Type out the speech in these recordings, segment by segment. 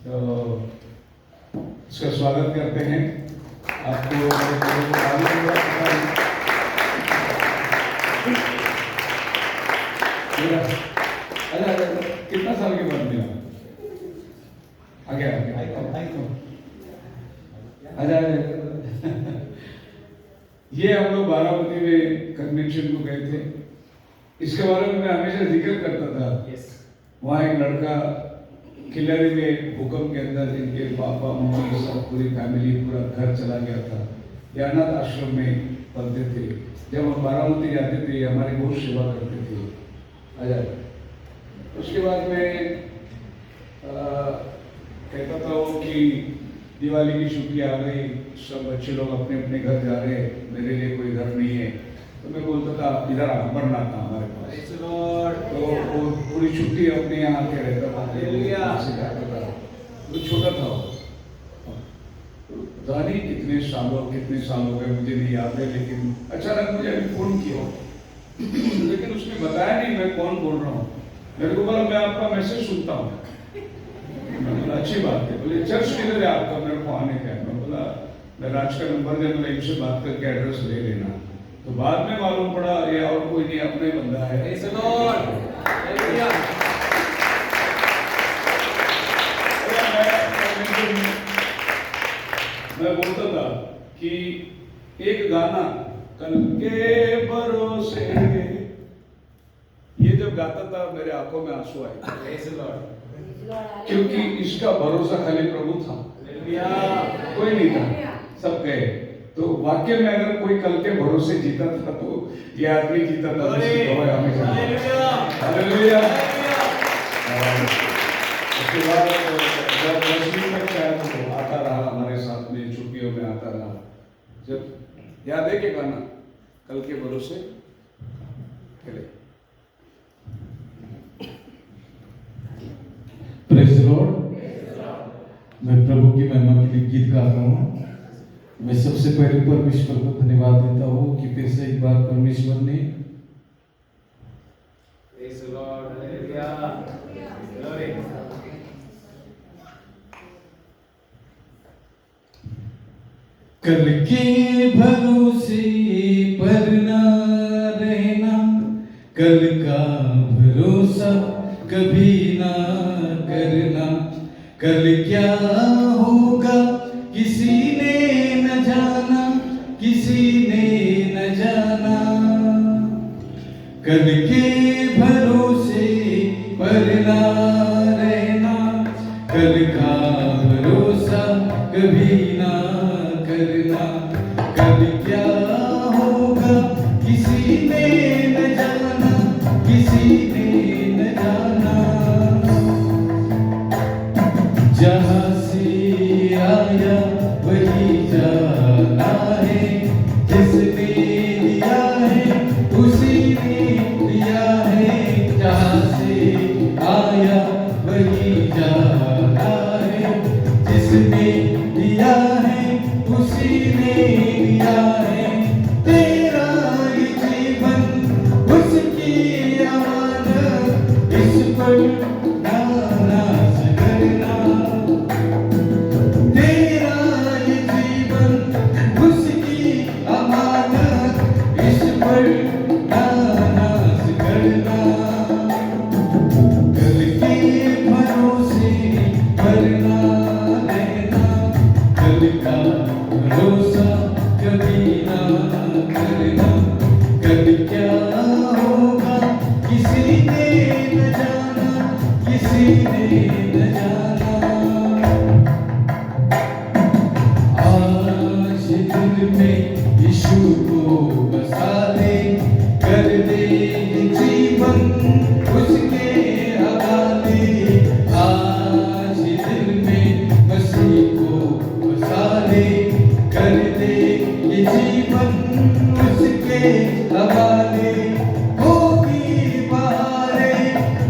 तो उसका स्वागत करते हैं। आपको कितना साल के बाद मिला? आगे आजा ये हम लोग बारामती में कन्वेंशन को गए थे। इसके बारे में मैं हमेशा जिक्र करता था। वहाँ एक लड़का खिलाड़ी में भूकंप के अंदर इनके पापा मम्मी सब पूरी फैमिली पूरा घर चला गया था। ये अनाथ आश्रम में पढ़ते थे। जब हम बारामती जाते थे हमारी बहुत सेवा करते थे। आजा उसके बाद में कहता था वो कि दिवाली की छुट्टी आ गई, सब बच्चे लोग अपने अपने घर जा रहे हैं, मेरे लिए कोई घर नहीं है। तो मैं बोलता था इधर अमरनाथ था हमारे पास, तो वो पूरी छुट्टी अपने यहाँ आके रहता था। वो छोटा था, जानी कितने साल हो गए मुझे नहीं याद है, लेकिन अचानक मुझे अभी फोन किया लेकिन उसने बताया नहीं मैं कौन बोल रहा हूँ। मेरे को बोला मैं आपका मैसेज सुनता हूँ। मैं बोला अच्छी बात है। बोले चर्च किधर है आपका, मेरे को आने का है। मैं बोला मैं राज का नंबर दे, मैं इनसे बात करके एड्रेस ले लेना। तो बाद में मालूम पड़ा ये और कोई नहीं, अपना ही बंदा है। मैं बोलता था कि एक गाना कल के भरोसे, ये जब गाता था मेरे आंखों में आंसू आए, क्योंकि इसका भरोसा खाली प्रभु था, कोई नहीं था, सब गए। तो वाक्य में अगर कोई कल के भरोसे जीता था तो ये आदमी जीता था। उसके बाद जब 10वीं तक आया तो आता रहा हमारे साथ में, छुट्टियों में आता रहा। जब याद है क्या गाना कल के भरोसे खेले। Praise the Lord. मैं प्रभु की महिमा के लिए गीत गा रहा हूँ। मैं सबसे पहले परमेश्वर को धन्यवाद देता हूँ कि फिर से एक बार परमेश्वर ने कल के भरोसे पर ना रहना, कल का भरोसा कभी ना करना। कल क्या होगा किसी ने न जाना, किसी ने न जाना। कल के भरोसे पर ना रहना, कल का भरोसा कभी ना करना। कल क्या होगा किसी ने न जाना, किसी ने न जाना। जहाँ से आया वही जाना है, जिसने दिया है उसी ने दिया है। जहाँ से आया वही जाना है, जिसने दिया है उसी ने दिया है। तेरा ये जीवन उसकी अमानत, इस पर नाराज करना। तेरा ये जीवन उसकी अमानत, इस पर नाराज करना। कल के भरोसे पर ना रहना, कल का भरोसा कभी ना करना। कल क्या होगा किसी ने न जाना, किसी ने न जाना। आज दिल में यीशु को बसा ले, कर दे जीवन उसके हवाले। आज दिल में मसीह को बसा ले, कर दे ये जीवन उसके हवाले। होगी बहारें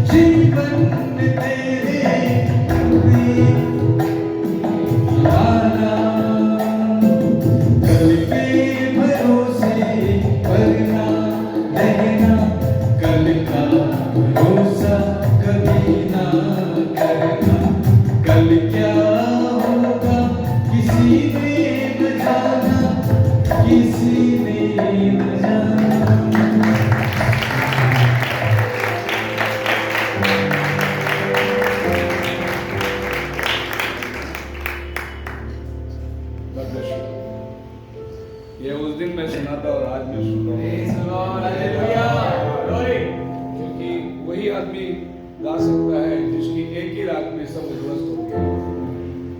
जीवन में तेरे,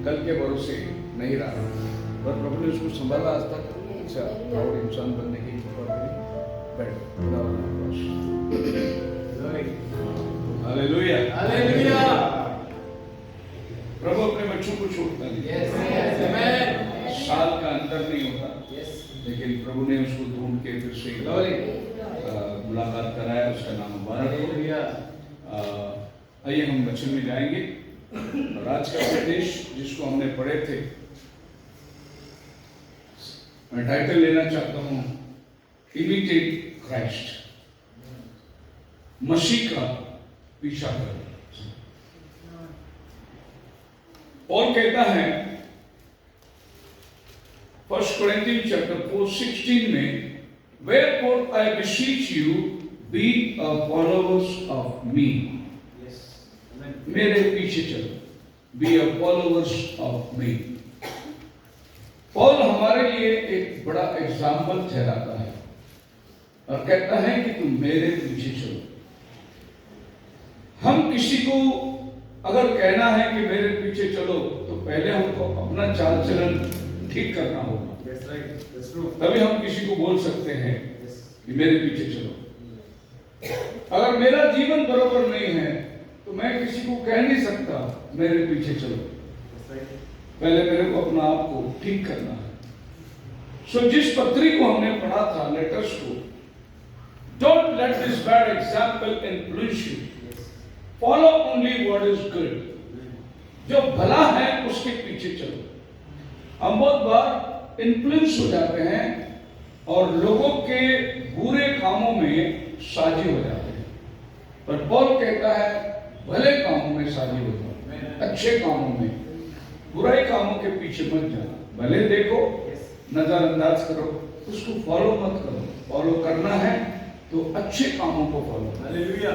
कल के भरोसे नहीं रहा, पर प्रभु ने उसको संभाला आज तक। अच्छा प्राउड इंसान बनने की कृपा करी। Hallelujah, hallelujah. प्रभु अपने बच्चों को छोड़ता नहीं। साल का अंतर नहीं होता, लेकिन प्रभु ने उसको ढूंढ के फिर से मुलाकात कराया। उसका नाम मुबारक हो। आइए हम वचन में जाएंगे और आज का संदेश जिसको हमने पढ़े थे, मैं टाइटल लेना चाहता हूं इमिटेट क्राइस्ट, मसीह का पीछा करो। और कहता है 1 Corinthians chapter 4:16 में, wherefore I beseech you, be a followers of me. मेरे पीछे चलो, be a followers of me. Paul हमारे लिए एक बड़ा एग्जाम्पल ठहराता है और कहता है कि तुम मेरे पीछे चलो। हम किसी को अगर कहना है कि मेरे पीछे चलो, तो पहले हमको अपना चाल चलन ठीक करना होगा। तभी हम किसी को बोल सकते हैं कि मेरे पीछे चलो। अगर मेरा जीवन बराबर नहीं है तो मैं किसी को कह नहीं सकता मेरे पीछे चलो। पहले मेरे को अपना आप को ठीक करना है। सो जिस पत्री को हमने पढ़ा था, लेटर्स को, don't let this bad example influence you, follow only what is good. जो भला है उसके पीछे चलो। हम बहुत बार इन्फ्लुएंस हो जाते हैं और लोगों के बुरे कामों में साझी हो जाते हैं, पर पौल कहता है भले कामों में साझी हो जाओ, अच्छे कामों में, बुराई कामों के पीछे मत जाना। भले देखो, नजरअंदाज करो, उसको फॉलो मत करो। फॉलो करना है तो अच्छे कामों को फॉलो, हालेलुया,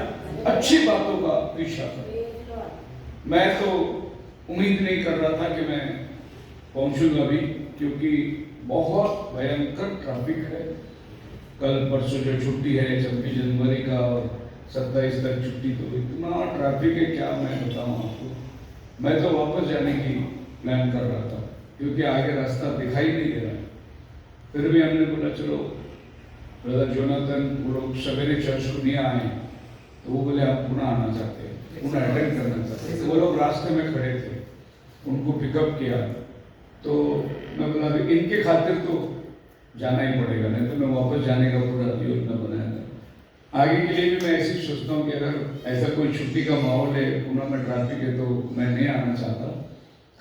अच्छी बातों का पीछा करो। मैं तो उम्मीद नहीं कर रहा था कि मैं पहुंचूंगा भी, क्योंकि बहुत भयंकर ट्रैफिक है। कल परसों जो छुट्टी है 26 जनवरी का और 27 तक छुट्टी, तो इतना ट्रैफिक है क्या मैं बताऊं आपको। मैं तो वापस जाने की प्लान कर रहा था क्योंकि आगे रास्ता दिखाई नहीं दे रहा है। फिर भी हमने बोला चलो, ब्रदर जोनाथन वो लोग सवेरे चर्च को नहीं आए, तो वो बोले आप पुनः आना चाहते हैं, पुनः अटेंड करना चाहते हैं। वो लोग रास्ते में खड़े थे, उनको पिकअप किया, तो मैं बोला इनके खातिर तो जाना ही पड़ेगा, नहीं तो मैं वापस जाने का पूरा योजना बनाया था। आगे के लिए भी मैं ऐसे ही सोचता हूँ कि अगर ऐसा कोई छुट्टी का माहौल है, पुनः में ट्रैफिक है, तो मैं नहीं आना चाहता।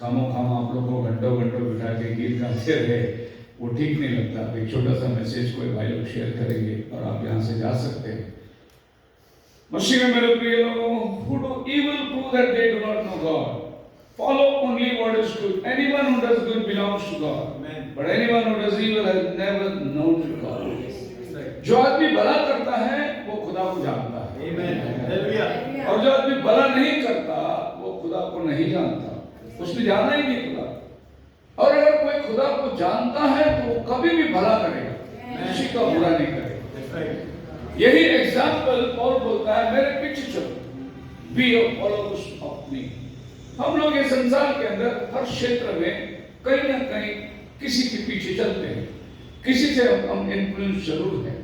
खामो खाम आप लोगों को घंटों घंटों बिठा के गीत गाते रहे, वो ठीक नहीं लगता। एक छोटा सा मैसेज कोई भाई लोग शेयर करेंगे और आप यहाँ से जा सकते हैं। मसीह में मेरे प्रिय लोगों, who do evil prove that they do not know God. Follow only what is good. Anyone who does good belongs to God. Amen. But anyone who does evil has never known God. जो आदमी भला करता है वो खुदा को जानता है। Amen. Hallelujah. और जो आदमी भला नहीं करता वो खुदा को नहीं जानता, उसने जाना ही नहीं खुदा। और अगर कोई खुदा को जानता है तो वो कभी भी भला करेगा, किसी का बुरा नहीं करेगा। यही एग्जाम्पल पौल बोलता है, मेरे पीछे चलो, बी अ फॉलोअर्स ऑफ मी। हम लोग ये संसार के अंदर हर क्षेत्र में कहीं ना कहीं किसी के पीछे चलते हैं, किसी से हम इन्फ्लुएंस जरूर है।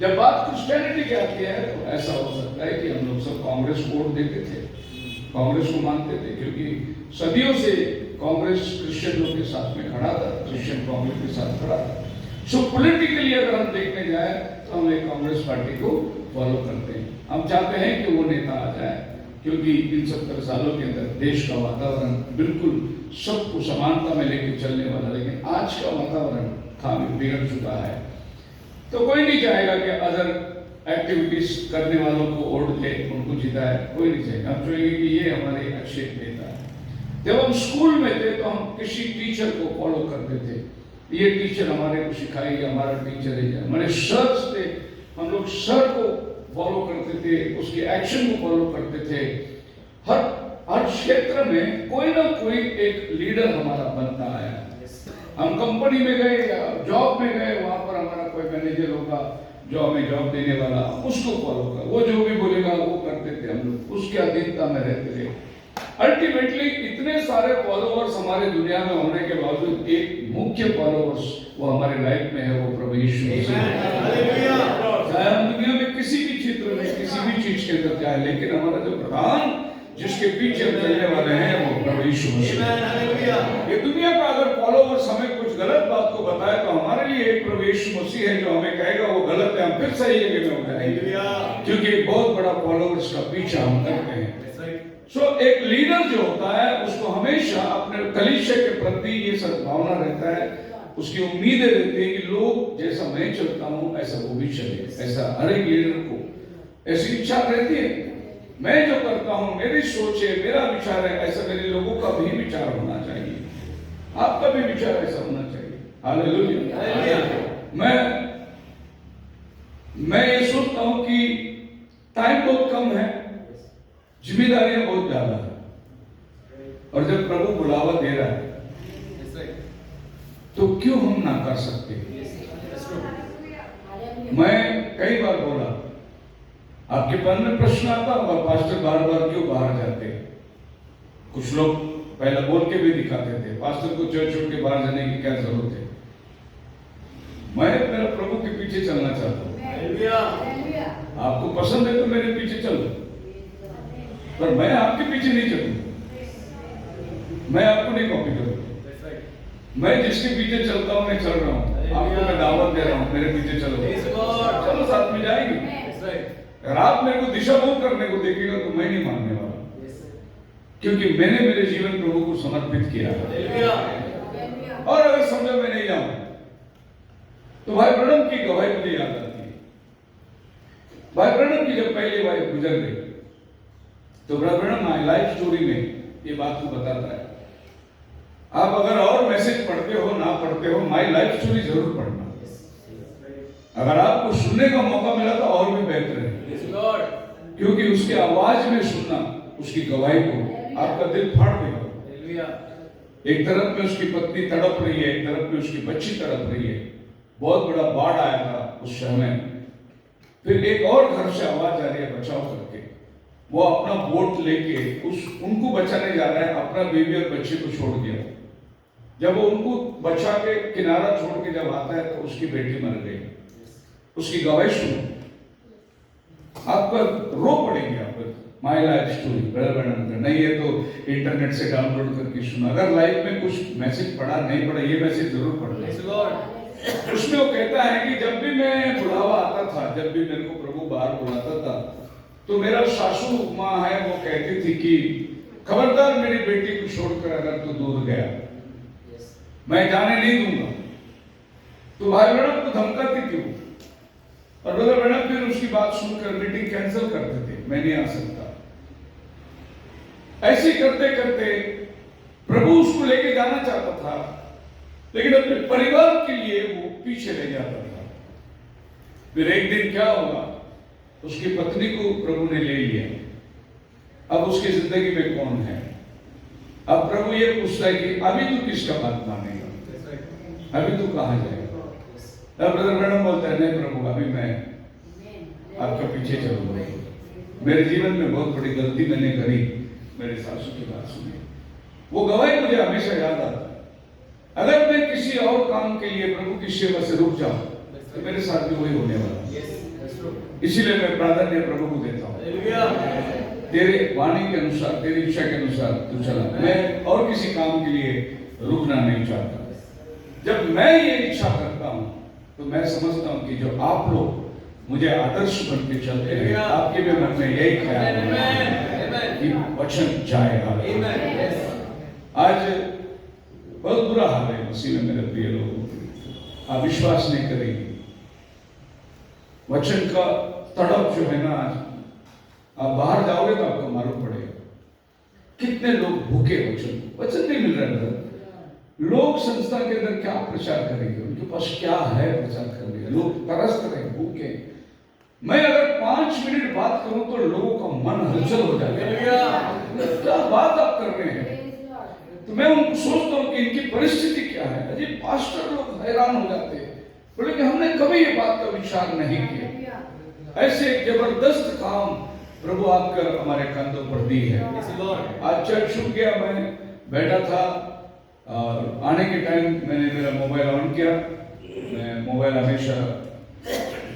जब बात क्रिश्चियनिटी की आती है तो ऐसा हो सकता है कि हम लोग सब कांग्रेस को वोट देते थे, कांग्रेस को मानते थे, क्योंकि सदियों से कांग्रेस क्रिश्चियन लोग के साथ में खड़ा था, क्रिश्चियन कांग्रेस के साथ खड़ा था। सो पॉलिटिकली अगर हम देखने जाए तो हम एक कांग्रेस पार्टी को फॉलो करते हैं। हम चाहते हैं कि वो नेता आ जाए, क्योंकि इन 70 सालों के अंदर देश का वातावरण बिल्कुल सबको समानता में लेकर चलने वाला, लेकिन आज का वातावरण काफी बिगड़ चुका है। तो कोई नहीं चाहेगा कि अदर एक्टिविटीज करने वालों को वोट दे, उनको जिताए, कोई नहीं चाहेगा। हम चाहेंगे कि ये हमारे अच्छे नेता है। जब हम स्कूल में थे तो हम किसी टीचर को फॉलो करते थे, ये टीचर हमारे को सिखाएगा, हमारा टीचर है। हमारे सर्स थे, हम लोग सर को फॉलो करते थे, उसके एक्शन को फॉलो करते थे। हर क्षेत्र में कोई ना कोई एक लीडर हमारा बनता आया। हम कंपनी में गए या जॉब में गए, वहां पर हमारा कोई मैनेजर होगा जो हमें जॉब देने वाला, उसको फॉलो कर, वो जो भी बोलेगा वो करते थे। हम लोग उसके अधीनता में रहते थे। अल्टीमेटली इतने सारे फॉलोअर्स हमारे दुनिया में होने के बावजूद एक मुख्य फॉलोअर्स वो हमारे लाइफ में है, वो प्रभु यीशु मसीह है। चाहे हम दुनिया में किसी भी क्षेत्र में किसी भी चीज के अंदर जाए, लेकिन हमारा जो प्रधान जिसके पीछे हम चलने वाले हैं वो प्रभु यीशु मसीह है। ये दुनिया का अगर फॉलोअर्स हमें कुछ गलत बात को बताए तो हमारे लिए एक प्रभु यीशु मसीह है जो हमें कहेगा वो गलत है, हम फिर सही जगह में हो जाएंगे, क्योंकि एक बहुत बड़ा फॉलोअर्स का पीछा हम करते हैं। एक लीडर जो होता है उसको हमेशा अपने कलीसिया के प्रति ये सद्भावना रहता है, उसकी उम्मीदें रहती है कि लोग जैसा मैं चलता हूँ ऐसा वो भी चले। ऐसा हर एक लीडर को ऐसी इच्छा रहती है, मैं जो करता हूँ मेरी सोच है, मेरा विचार है, ऐसा मेरे लोगों का भी विचार होना चाहिए, आपका भी विचार ऐसा होना चाहिए। हालेलुया। मैं ये सोचता हूँ कि टाइम बहुत कम है, जिम्मेदारियां बहुत ज्यादा है, और जब प्रभु बुलावा दे रहा है तो क्यों हम ना कर सकते। मैं कई बार बोला, आपके मन में प्रश्न आता होगा, पास्टर बार बार क्यों बाहर जाते। कुछ लोग पहले बोल के भी दिखाते थे, पास्टर को चर्च छोड़ के बाहर जाने की क्या जरूरत है। मैं मेरा प्रभु के पीछे चलना चाहता हूँ। आपको पसंद है तो मेरे पीछे चलो, पर मैं आपके पीछे नहीं चलूंगा, मैं आपको नहीं कॉपी करूंगा। मैं जिसके पीछे चलता हूं मैं चल रहा हूं, आपको मैं दावत दे रहा हूं, मेरे पीछे चलो, चलो साथ में जाएंगे। अगर आप मेरे को दिशा बोध करने को देखेगा तो मैं नहीं मानने वाला, क्योंकि मैंने मेरे जीवन प्रभु को समर्पित किया है। और अगर समझो मैं नहीं जाऊं तो भाई ब्रनम की गवाही मुझे याद आती है। भाई ब्रनम की जब पहली वाइफ गुजर गई तो ब्रदर माय लाइफ स्टोरी में ये बात को बताता है। आप अगर और मैसेज पढ़ते हो ना पढ़ते हो, माय लाइफ स्टोरी जरूर पढ़ना। अगर आपको सुनने का मौका मिला तो और भी बेहतर है, क्योंकि उसकी आवाज में सुनना उसकी गवाही को आपका दिल फाड़ देगा। एक तरफ में उसकी पत्नी तड़प रही है, एक तरफ में उसकी बच्ची तड़प रही है, बहुत बड़ा बाढ़ आया था उस समय। फिर एक और घर से आवाज आ रही है बचाव करके, वो अपना बोट लेके उनको बचाने जा रहा है, अपना बेबी और बच्चे को छोड़ दिया। जब वो उनको बचा के किनारा छोड़ के जब आता है तो उसकी बेटी मर गई। उसकी गवाही सुनो, आपका रो पड़ेगी। आपको माय लाइफ स्टोरी ब्रदर नहीं है तो इंटरनेट से डाउनलोड करके सुनो। अगर लाइफ में कुछ मैसेज पढ़ा नहीं पढ़ा, ये मैसेज जरूर पढ़ना। उसमें वो कहता है कि जब भी मैं बुलावा आता था, जब भी मेरे को प्रभु बाहर बुलाता था, तो मेरा सासू माँ है वो कहती थी कि खबरदार मेरी बेटी को छोड़कर अगर तू दूर गया मैं जाने नहीं दूंगा। तो भाई ब्रदर को धमकाती थी वो, और ब्रदर फिर उसकी बात सुनकर मीटिंग कैंसिल करते थे, मैं नहीं आ सकता। ऐसे करते करते प्रभु उसको लेके जाना चाहता था, लेकिन अपने परिवार के लिए वो पीछे ले जाता था। फिर एक दिन क्या होगा, उसकी पत्नी को प्रभु ने ले लिया। अब उसकी जिंदगी में कौन है? अब प्रभु ये पूछता है कि अभी तू किसका बात मानेगा, अभी तू कहां जाएगा? तब ब्रदर मैडम बोलता है नहीं प्रभु अभी मैं आपके पीछे चलूंगा। मेरे जीवन में बहुत बड़ी गलती मैंने करी, मेरे सासू की बात सुनी। वो गवाही मुझे हमेशा याद आता है। अगर मैं किसी और काम के लिए प्रभु की सेवा से रुक जाऊं तो मेरे साथ भी वही होने वाला है। इसीलिए मैं प्राधान्य प्रभु को देता हूँ। तेरे वाणी के अनुसार, तेरी इच्छा के अनुसार तू चला, मैं और किसी काम के लिए रुकना नहीं चाहता। जब मैं ये इच्छा करता हूँ तो मैं समझता हूँ कि जो आप लोग मुझे आदर्श बन के चलते हैं, आपके भी मन में यही ख्याल है कि वचन जाएगा। आज बहुत बुरा हाल है मसीह में मेरे प्रिय लोगों, आप विश्वास नहीं करेंगे। वचन का तड़प जो है ना, आज आप बाहर जाओगे तो आपको मालूम पड़ेगा कितने लोग भूखे वचन नहीं मिल रहा है। लोग संस्था के अंदर क्या प्रचार करेंगे, उनके पास क्या है प्रचार करने, लोग तरस रहे भूखे। मैं अगर 5 मिनट बात करूं तो लोगों का मन हलचल हो जाएगा, क्या बात आप कर रहे हैं। तो मैं उनको सोचता हूं कि इनकी परिस्थिति क्या है। अजी पास्टर लोग हैरान हो जाते हैं, बोले कि हमने कभी ये बात का विचार नहीं किया। ऐसे जबरदस्त काम प्रभु आपका हमारे कंधों पर दी है। आज चर्च छूट गया, मैं बैठा था और आने के टाइम मैंने मेरा मोबाइल ऑन किया। मैं मोबाइल हमेशा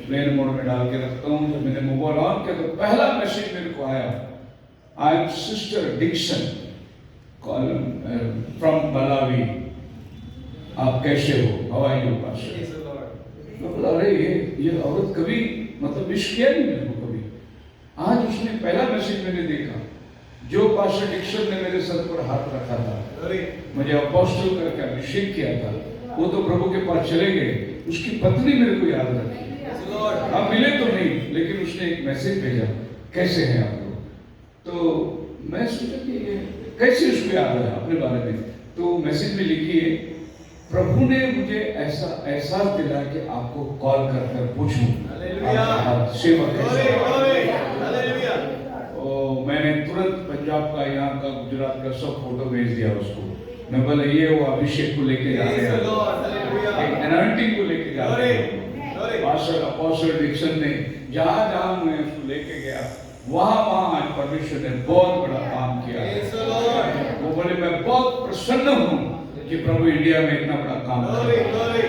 प्लेन मोड में डाल के रखता हूँ। जब मैंने मोबाइल ऑन किया तो पहला मैसेज मेरे को आया, I am sister Dixon from Malawi, आप कैसे हो, हाउ आर यू पास्टर। मैं बोला अरे ये औरत कभी मतलब विश किया नहीं मेरे को कभी। आज उसने पहला मैसेज मैंने देखा, जो पास्टर डिक्सन ने मेरे सर पर हाथ रखा था, मुझे अपोस्टल करके अभिषेक किया था, वो तो प्रभु के पास चले गए। उसकी पत्नी मेरे को याद रखी, हम मिले तो नहीं लेकिन उसने एक मैसेज भेजा, कैसे हैं आप लोग। तो मैं सोचा कि ये कैसे उसको याद है अपने बारे में। तो मैसेज में लिखी है, प्रभु ने मुझे ऐसा एहसास दिला कि आपको कॉल कर कर पूछूं सेवा कैसे। मैंने तुरंत पंजाब का, यहाँ का, गुजरात का सब फोटो भेज दिया उसको। मैं बोला ये वो अभिषेक को लेके जा रहे हैं, एक एनाइंटिंग को लेके जा रहे हैं। पास्टर अपोस्टल डिक्सन ने जहाँ जहाँ मैं उसको लेके गया वहाँ आज परमेश्वर ने बहुत बड़ा काम किया। वो बोले मैं बहुत प्रसन्न हूँ कि प्रभु इंडिया में इतना बड़ा काम कर रहा है।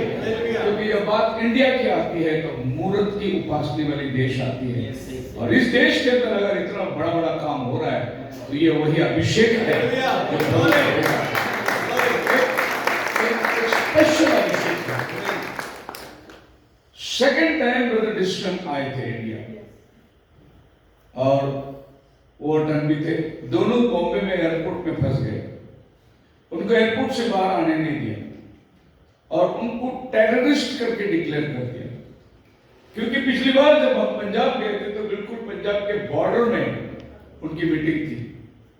क्योंकि यह बात इंडिया की आती है तो मूर्त की उपासना वाली देश आती है, और इस देश के अंदर अगर इतना बड़ा बड़ा काम हो रहा है तो ये वही अभिषेक है जो प्रभु ने भेजा। एक स्पेशल अभिषेक है। सेकेंड टाइम ब्रदर डिक्सन आए थे इंडिया और वो टर्न भी थे, दोनों बॉम्बे में एयरपोर्ट में फंस गए। उनको एयरपोर्ट से बाहर आने नहीं दिया और उनको टेररिस्ट करके डिक्लेयर कर दिया। क्योंकि पिछली बार जब हम पंजाब गए थे तो बिल्कुल पंजाब के बॉर्डर में उनकी मीटिंग थी।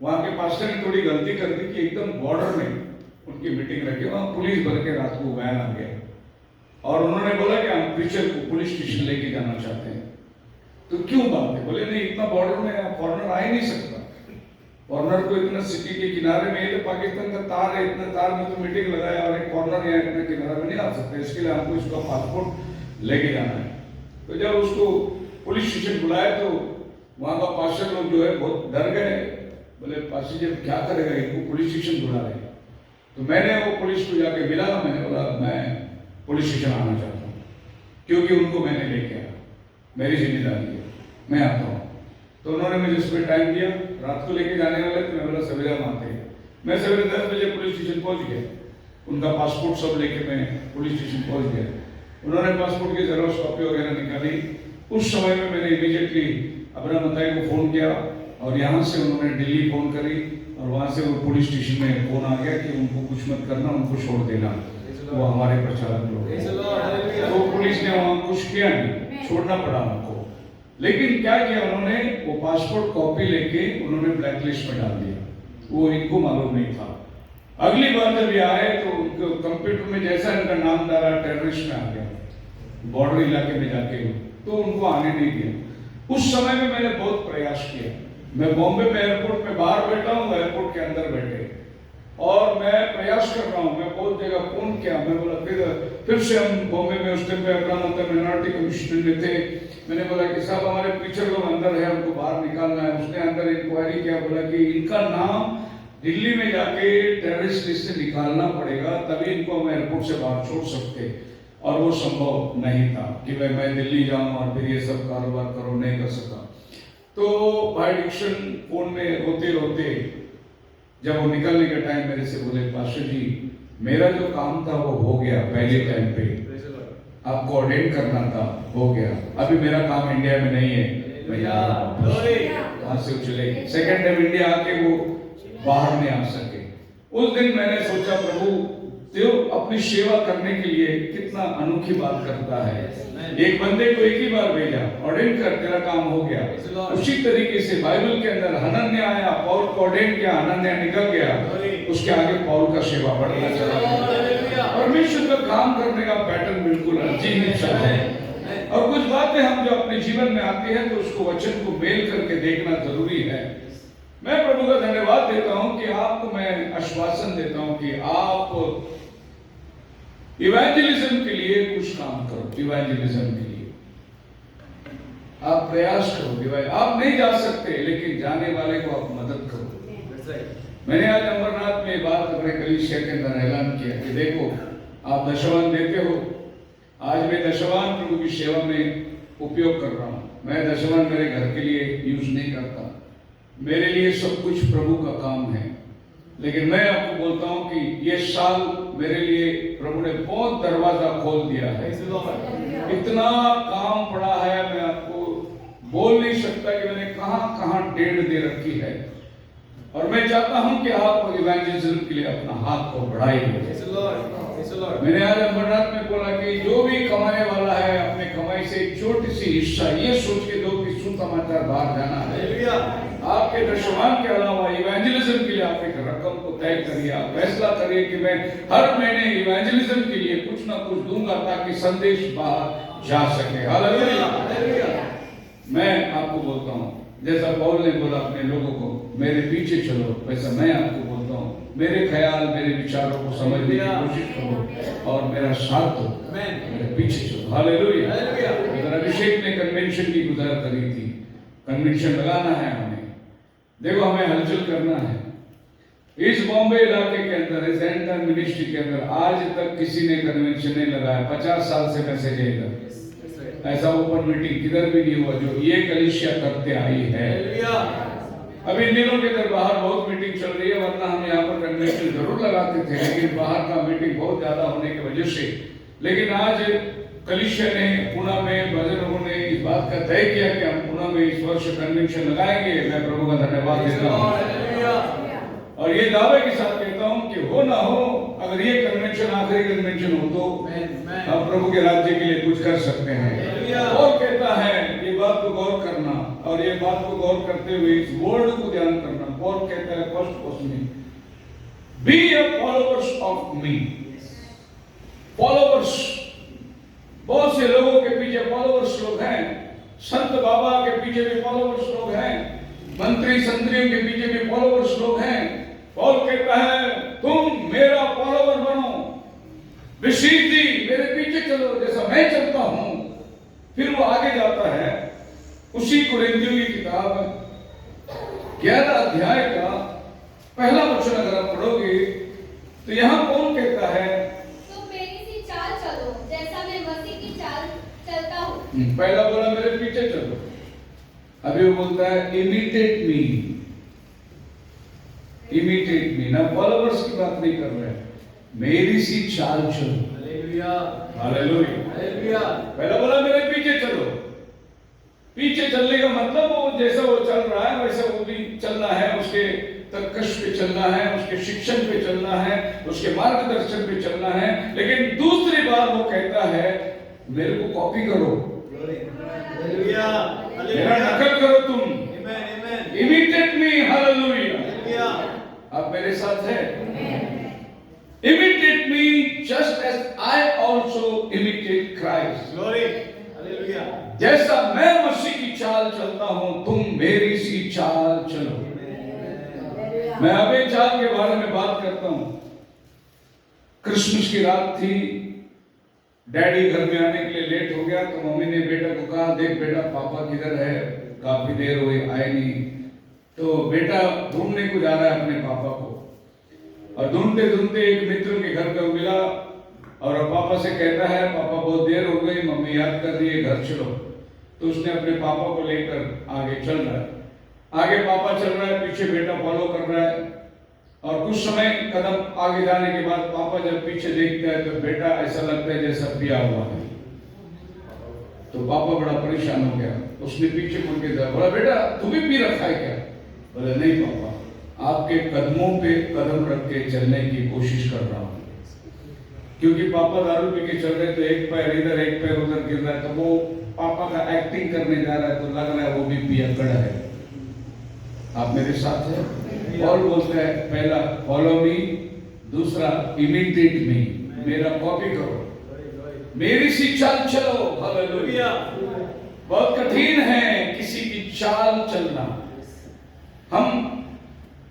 वहां के पास्टर ने थोड़ी गलती कर दी कि एकदम बॉर्डर में उनकी मीटिंग रखी, वहां पुलिस भर के रात को वैन आ गया और उन्होंने बोला कि हम प्रीचर को पुलिस स्टेशन लेके जाना चाहते हैं। तो क्यों बात है, बोले नहीं इतना बॉर्डर में फॉरनर आ ही नहीं सकता, फॉरनर को इतना सिटी के किनारे में, तो पाकिस्तान का तार है, इतना तार में तो मीटिंग लगाया और एक फॉरनर यहाँ इतना किनारे में नहीं आ सकता, इसके लिए हमको इसका पासपोर्ट लेके जाना है। तो जब उसको पुलिस स्टेशन बुलाया तो वहाँ का पास्टर लोग जो है बहुत डर गए, बोले पास्टर जी क्या करेगा, इनको पुलिस स्टेशन बुला रहे। तो मैंने वो पुलिस को जाके मिला, मैंने बोला मैं पुलिस स्टेशन आना चाहता हूँ क्योंकि उनको मैंने लेके आया, मेरी जिम्मेदारी है, मैं आता हूँ। तो उन्होंने मुझे सुबह टाइम दिया, रात को लेके जाने वाले तो मैं बोला सवेरे हम आते हैं। मैं सवेरे 10 बजे पुलिस स्टेशन पहुँच गया, उनका पासपोर्ट सब लेके मैं पुलिस स्टेशन पहुँच गया। उन्होंने पासपोर्ट की जेरॉक्स कॉपी वगैरह निकाली। उस समय में मैंने इमीडिएटली अपना बताई को फ़ोन किया और यहाँ से उन्होंने दिल्ली फ़ोन करी और वहाँ से वो पुलिस स्टेशन में फ़ोन आ गया कि उनको कुछ मत करना, उनको छोड़ देना, वो हमारे प्रचारक लोग। तो पुलिस ने वहाँ कुछ किया नहीं, छोड़ना पड़ा उनको। लेकिन क्या किया उन्होंने, वो पासपोर्ट कॉपी लेके उन्होंने ब्लैकलिस्ट में डाल दिया, वो इनको मालूम नहीं था। अगली बार जब ये आए तो उनको कंप्यूटर में जैसा इनका नाम डाला टेररिस्ट में आ गया, बॉर्डर इलाके में जाके, तो उनको आने नहीं दिया। उस समय में मैंने बहुत प्रयास किया, मैं बॉम्बे में एयरपोर्ट में बाहर बैठा हूँ, एयरपोर्ट के अंदर बैठे, और मैं प्रयास कर रहा हूँ, मैं बहुत जगह फोन किया। मैं बोला फिर से हम बॉम्बे में उस टाइम पे अपना मतलब मिनॉरिटी कमिश्नर में थे, मैंने बोला कि साहब हमारे पीछे लोग अंदर है, हमको बाहर निकालना है। उसने अंदर इंक्वायरी किया, बोला कि इनका नाम दिल्ली में जाके टेररिस्ट लिस्ट से निकालना पड़ेगा, तभी इनको हम एयरपोर्ट से बाहर छोड़ सकते, और वो संभव नहीं था कि भाई मैं दिल्ली जाऊं और फिर ये सब कारोबार करो, नहीं कर सका। तो भाई डिक्सन फोन में रोते रोते जब वो निकलने का टाइम मेरे से बोले, पास्टर जी मेरा जो काम था वो हो गया, पहले टाइम पे आपको ऑर्डेन करना था, हो गया, अभी मेरा काम इंडिया में नहीं है, मैं जा रहा हूं। वहां से चले गए, सेकेंड टाइम इंडिया आके वो बाहर नहीं आ सके। उस दिन मैंने सोचा प्रभु देव अपनी सेवा करने के लिए कितना अनोखी बात करता है। एक बंदे को एक ही बार भेजा, ऑर्डेन कर, तेरा काम हो गया। उसी तरीके से बाइबल के अंदर हनन्याह आया, पौल को ऑर्डेन किया, हनन्याह निकल गया, उसके आगे पौल का सेवा बढ़ना चला। परमेश्वर का काम करने का पैटर्न बिल्कुल अजीब है, और कुछ बातें हम जो अपने जीवन में आती हैं तो उसको वचन को मेल करके देखना जरूरी है। मैं प्रभु का धन्यवाद देता हूं कि आपको मैं आश्वासन देता हूं कि आप इवेंजलिज्म के लिए कुछ काम करो, इवेंजलिज्म के लिए। आप प्रयास करो कि भाई आप नहीं जा सकते, लेकिन जाने वाले को आप मदद करो। मैंने आज अमरनाथ में बात अपने कलीसिया के अंदर ऐलान किया कि देखो, आप दशवान देते हो। आज मैं दशवान प्रभु की सेवा में उपयोग कर रहा हूँ। मैं दशवान मेरे घर के लिए यूज नहीं करता, मेरे लिए सब कुछ प्रभु का काम है। लेकिन मैं आपको बोलता हूँ कि ये साल मेरे लिए प्रभु ने बहुत दरवाजा खोल दिया है। इतना काम पड़ा है, मैं आपको बोल नहीं सकता कि मैंने कहां कहां डेढ़ दे रखी है। और मैं चाहता हूं कि आप इवेंजलिज्म के लिए अपना हाथ को बढ़ाइए। मैंने आज अमरनाथ में बोला कि जो भी कमाने वाला है, अपने कमाई से एक छोटी सी हिस्सा ये सोच के दो कि सुसमाचार बाहर जाना है। आपके दशवान के अलावा इवेंजलिज्म के लिए आप एक रकम को तय करिए। आप फैसला करिए कि मैं हर महीने इवेंजलिज्म के लिए कुछ ना कुछ दूंगा ताकि संदेश बाहर जा सके। हालेलुया। मैं आपको बोलता हूँ, जैसा पौल ने बोला अपने लोगों को मेरे पीछे चलो, वैसा मैं आपको बोलता हूँ मेरे ख्याल मेरे विचारों को समझने की कोशिश करो और मेरा साथ दो, मेरे पीछे चलो। हालेलुया। अभिषेक ने कन्वेंशन की गुजार करी थी। कन्वेंशन लगाना है हमें, देखो हमें हलचल करना है। इस बॉम्बे इलाके के अंदर, इस एंटर मिनिस्ट्री के अंदर आज तक किसी ने कन्वेंशन नहीं लगाया। 50 साल से मैसेज है इधर, ऐसा ओपन मीटिंग किधर भी नहीं हुआ जो ये कलीसिया करते आई है। अभी इन दिनों के अंदर बाहर बहुत मीटिंग चल रही है, वरना हम यहाँ पर कन्वेंशन जरूर लगाते थे, लेकिन बाहर का मीटिंग बहुत ज्यादा होने की वजह से। लेकिन आज कलीसिया ने पुणे में भजनों ने इस बात का तय किया कि हम पुणे में इस वर्ष कन्वेंशन लगाएंगे। मैं प्रभु का धन्यवाद देता हूँ और ये दावे के साथ कहता हूँ कि हो ना हो, अगर ये कन्वेंशन आखिरी कन्वेंशन हो तो हम प्रभु के राज्य के लिए कुछ कर सकते हैं। और कहता है ये बात को गौर करना, और ये बात को गौर करते हुए इस वर्ड को ध्यान करना। पॉल कहता है फर्स्ट वर्स में, be a followers of me. Followers, बहुत से लोगों के पीछे फॉलोअर्स लोग हैं। संत बाबा के पीछे भी फॉलोअर्स लोग हैं, मंत्री संतरियों के पीछे भी फॉलोअर्स लोग हैं। पॉल कहता है तुम मेरा फॉलोअर बनो, विश्वासी मेरे पीछे चलो जैसा मैं चलता हूं। फिर वो आगे जाता है उसी कुरिन्थियों की किताब 11 अध्याय का पहला वचन अगर आप पढ़ोगे तो यहाँ कौन कहता है, तो मेरी सी चाल चलो जैसा मैं मसीह की चाल चलता हूँ। पहला बोला मेरे पीछे चलो, अभी वो बोलता है इमिटेट मी। इमिटेट मी, ना फॉलोअर्स की बात नहीं कर रहे, मेरी सी चाल चलो। हालेलुया। पहला बोला मेरे पीछे चलो। पीछे चलने का मतलब वो जैसा वो चल रहा है वैसा वो भी चलना है, उसके तर्कश पे चलना है, उसके शिक्षण पे चलना है, उसके मार्गदर्शन पे चलना है। लेकिन दूसरी बार वो कहता है मेरे को कॉपी करो, मेरा नकल करो तुम, इमिटेट मी। हालेलुया। आप मेरे साथ हैं? Imitate me just as I also imitate Christ. जैसा मैं मसीह की चाल चलता हूं तुम मेरी सी चाल चलो। मैं अभी चाल के बारे में बात करता हूं। क्रिसमस की रात थी, डैडी घर में आने के लिए लेट हो गया तो मम्मी ने बेटा को कहा देख बेटा पापा किधर है, काफी देर हुई आए नहीं। तो बेटा ढूंढने को जा रहा है अपने पापा को, और ढूंढते ढूंढते एक मित्र के घर पर मिला और पापा से कहता है पापा बहुत देर हो गई, मम्मी याद कर रही है, घर चलो। तो उसने अपने पापा को लेकर आगे चल रहा है। आगे पापा चल रहा है, पीछे बेटा फॉलो कर रहा है। और कुछ समय कदम आगे जाने के बाद पापा जब पीछे देखता है तो बेटा ऐसा लगता है जैसा पिया हुआ है। तो पापा बड़ा परेशान हो गया, उसने पीछे मुड़ के देखा, बोला बेटा तू भी पी रखा है क्या? बोले नहीं पापा, आपके कदमों पे कदम रख के चलने की कोशिश कर रहा हूँ। क्योंकि पापा दारू पी के चल रहे तो एक पैर इधर एक पैर उधर गिर रहा है, तो वो पापा का एक्टिंग करने जा रहा है तो लग रहा है वो भी पियक्कड़ है। आप मेरे साथ हैं? और बोलता है पहला फॉलो मी, दूसरा इमिटेट मी, मेरा कॉपी करो, मेरी सी चाल चलो। हालेलुया। बहुत कठिन है किसी की चाल चलना। हम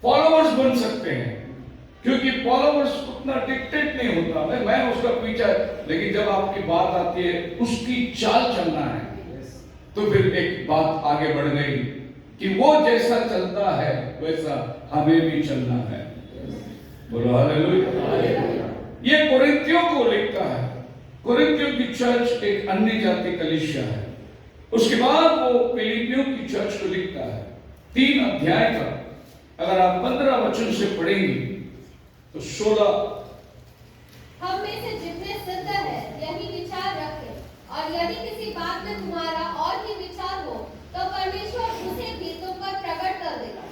फॉलोअर्स बन सकते हैं क्योंकि फॉलोअर्स उतना डिक्टेट नहीं होता, मैं उसका पीछा, लेकिन जब आपकी बात आती है उसकी चाल चलना है तो फिर एक बात आगे बढ़ गई कि वो जैसा चलता है वैसा हमें भी चलना है। बोलो हालेलुया। ये कोरिन्थियों को लिखता है। कोरिन्थियों की चर्च एक अन्य जाति कलीसिया है। उसके बाद वो फिलिपियों की चर्च को लिखता है। 3 अध्याय का अगर आप 15 वचन से पढ़ेंगे तो 16 हम में से जितने सिद्ध है यही विचार रखें, और यदि किसी बात में तुम्हारा और भी विचार हो तो परमेश्वर उसे भी तुम पर प्रकट कर देगा।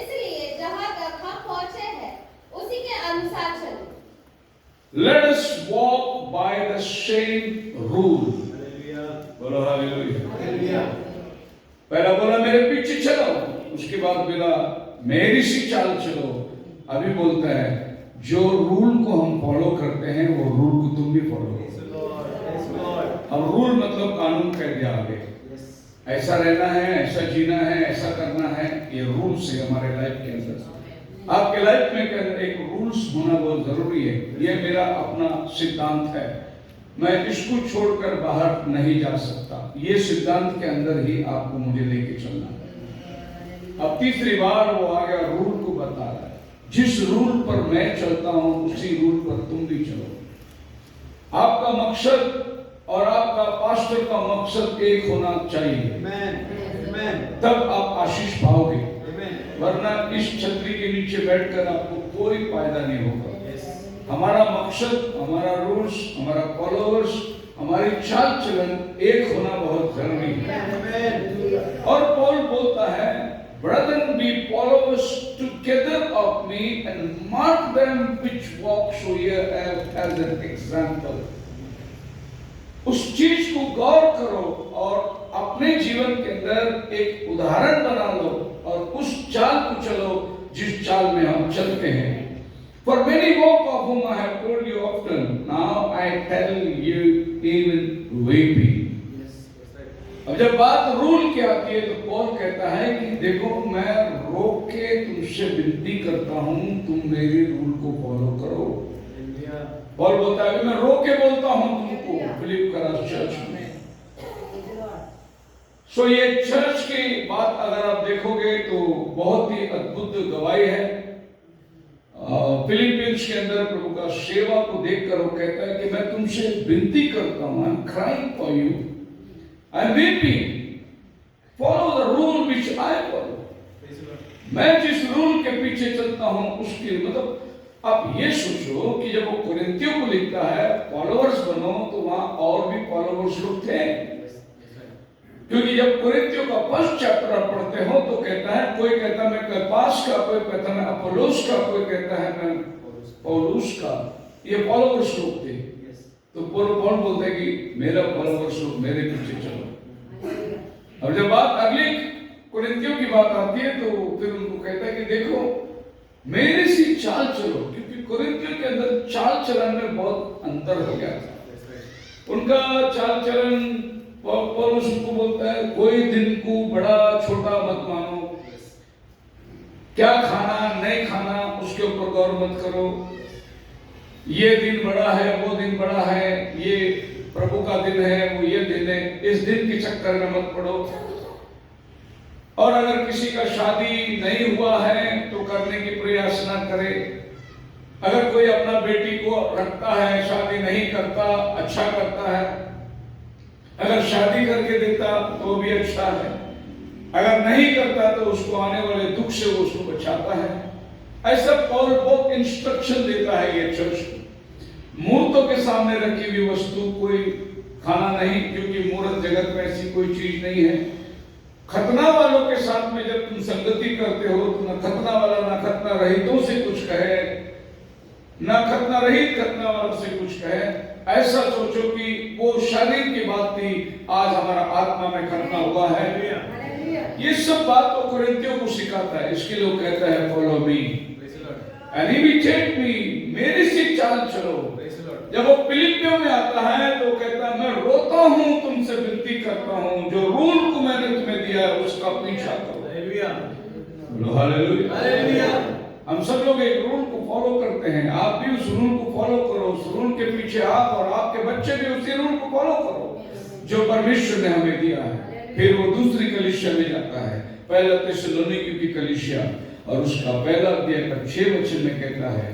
इसलिए जहां तक हम पहुंचे हैं उसी के अनुसार चलो। Let us walk by the same rule. बोलो हालेलुया। पहला बोला मेरे पीछे चलो, उसके बाद बोला मेरी सी चाल चलो। अभी बोलता है जो रूल को हम फॉलो करते हैं वो रूल को तुम भी फॉलो करो। अब रूल मतलब कानून कह दिया आगे, ऐसा रहना है, ऐसा जीना है, ऐसा करना है। ये रूल्स है हमारे लाइफ के अंदर। आपके लाइफ में एक रूल्स होना बहुत जरूरी है। ये मेरा अपना सिद्धांत है, मैं इसको छोड़कर बाहर नहीं जा सकता। ये सिद्धांत के अंदर ही आपको मुझे लेके चलना है। अब तीसरी बार वो आ गया रूल को बता रहा है। जिस रूल पर मैं चलता हूं उसी रूल पर तुम भी चलो। आपका मकसद और आपका पास्टर का मकसद एक होना चाहिए, तब आप आशीष पाओगे। वरना इस छतरी के नीचे बैठकर आपको कोई फायदा नहीं होगा। हमारा मकसद, हमारा रूल्स, हमारा फॉलोअर्स, हमारी चाल चलन एक होना बहुत जरूरी है। और पौल बोलता है Brethren, be followers together of me and mark them which walk so here as an example. उस चीज को गौर करो और अपने जीवन के अंदर एक उदाहरण बना लो और उस चाल को चलो जिस चाल में हम चलते हैं। For many walk of whom I have told you often, now I tell you even weeping. अब जब बात रूल की आती है तो पौल कहता है कि देखो मैं रोक के तुमसे विनती करता हूं, तुम मेरे रूल को फॉलो करो। पौल बोलता है कि मैं रोक के बोलता हूं तुमको फिलिप करास चर्च में। सो ये चर्च की बात अगर आप देखोगे तो बहुत ही अद्भुत गवाही है। फिलिपियंस के अंदर प्रभु का सेवा को देखकर वो कहता है कि मैं तुमसे विनती करता हूं, I am crying for you, I am weeping, follow the rule which I follow. मैं जिस रूल के पीछे चलता हूं उसके मतलब आप ये सोचो कि जब वो कोरिन्थियों को लिखता है फॉलोअर्स बनो, तो वहां और भी फॉलोअर्स लोग थे। क्योंकि जब कोरिन्थियों का 1st चैप्टर आप पढ़ते हो तो कहता है, कोई कहता है मैं कैफास का, कोई कहता है मैं अपोलोस का, कोई कहता है मैं पौलुस का। ये फॉलोअर्स लोग थे। तो पौल बोलते हैं कि मेरा फॉलोअर्स लोग मेरे पीछे चलो। अब जब बात अगली कोरिन्थियों की बात आती है तो फिर उनको कहता है कि देखो मेरे सी चाल चलो, क्योंकि कोरिन्थियों के अंदर चाल चलन में बहुत अंतर हो गया था। उनका चाल चलन, पौलुस उनको बोलता है कोई दिन को बड़ा छोटा मत मानो, क्या खाना नहीं खाना उसके ऊपर गौर मत करो, ये दिन बड़ा है वो दिन बड़ा है, ये प्रभु का दिन है वो ये दिन है, इस दिन के चक्कर में मत पड़ो। और अगर किसी का शादी नहीं हुआ है तो करने की प्रयास ना करे। अगर कोई अपना बेटी को रखता है, शादी नहीं करता, अच्छा करता है। अगर शादी करके देता तो भी अच्छा है, अगर नहीं करता तो उसको आने वाले दुख से वो उसको बचाता है। ऐसा पौल बहुत इंस्ट्रक्शन देता है ये चर्च को। मूर्तों के सामने रखी हुई वस्तु कोई खाना नहीं, क्योंकि मूर्त जगत में ऐसी कोई चीज नहीं है। खतना वालों के साथ में जब तुम संगति करते हो तो न खतना वाला ना खतना रहितों से कुछ कहे, ना खतना रहित खतना वालों से कुछ कहे। ऐसा सोचो कि वो शरीर की बात थी, आज हमारा आत्मा में खतना हुआ है। ये सब बात वो कोरिन्थियों को सिखाता है। इसके लिए कहता है follow me and imitate me, मेरे से चाल चलो। जब वो फिलिपियों में आता है तो कहता है मैं रोता हूं, तुमसे विनती करता हूं, जो रूल को मैंने तुम्हें दिया है उसका पीछा करो। हालेलुया। हम सब लोग एक रूल को फॉलो करते हैं, आप भी उस रूल को फॉलो करो। उस रूल के पीछे आप और आपके बच्चे भी उसी रूल को फॉलो करो जो परमेश्वर ने हमें दिया है। फिर वो दूसरी कलीसिया में जाता है, पहला थिस्सलुनीकियों की कलीसिया, और उसका पहला अध्याय का 6 वचन में कहता है,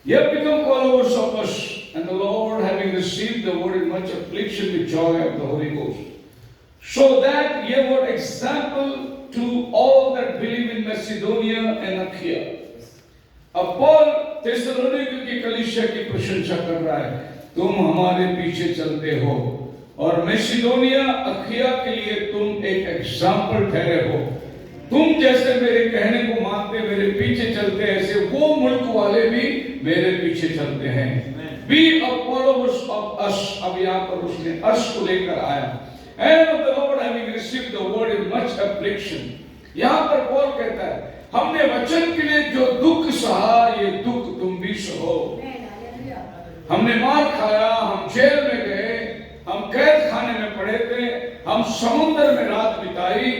"You have become followers of us, and the Lord, having received the word in much affliction with joy of the Holy Ghost, so that ye were example to all that believe in Macedonia and Achaia." अब पौल थिस्सलुनीकियों की कलीसिया की प्रशंसा कर रहा है, तुम हमारे पीछे चलते हो और मैसिडोनिया अखिया के लिए तुम एक एग्जाम्पल ठहरे हो। तुम जैसे मेरे कहने को मानते, मेरे पीछे चलते, ऐसे वो मुल्क वाले भी मेरे पीछे चलते हैं। Be a followers of us, अब यहाँ पर उसने us को लेकर आया, and of the Lord having received the word in much affliction। यहाँ पर पौल कहता है, हमने वचन के लिए जो दुख सहा, ये दुख तुम भी सहो। हमने मार खाया, हम जेल में गए, हम कैद खाने में पड़े थे, हम समुद्र में रात बिताई,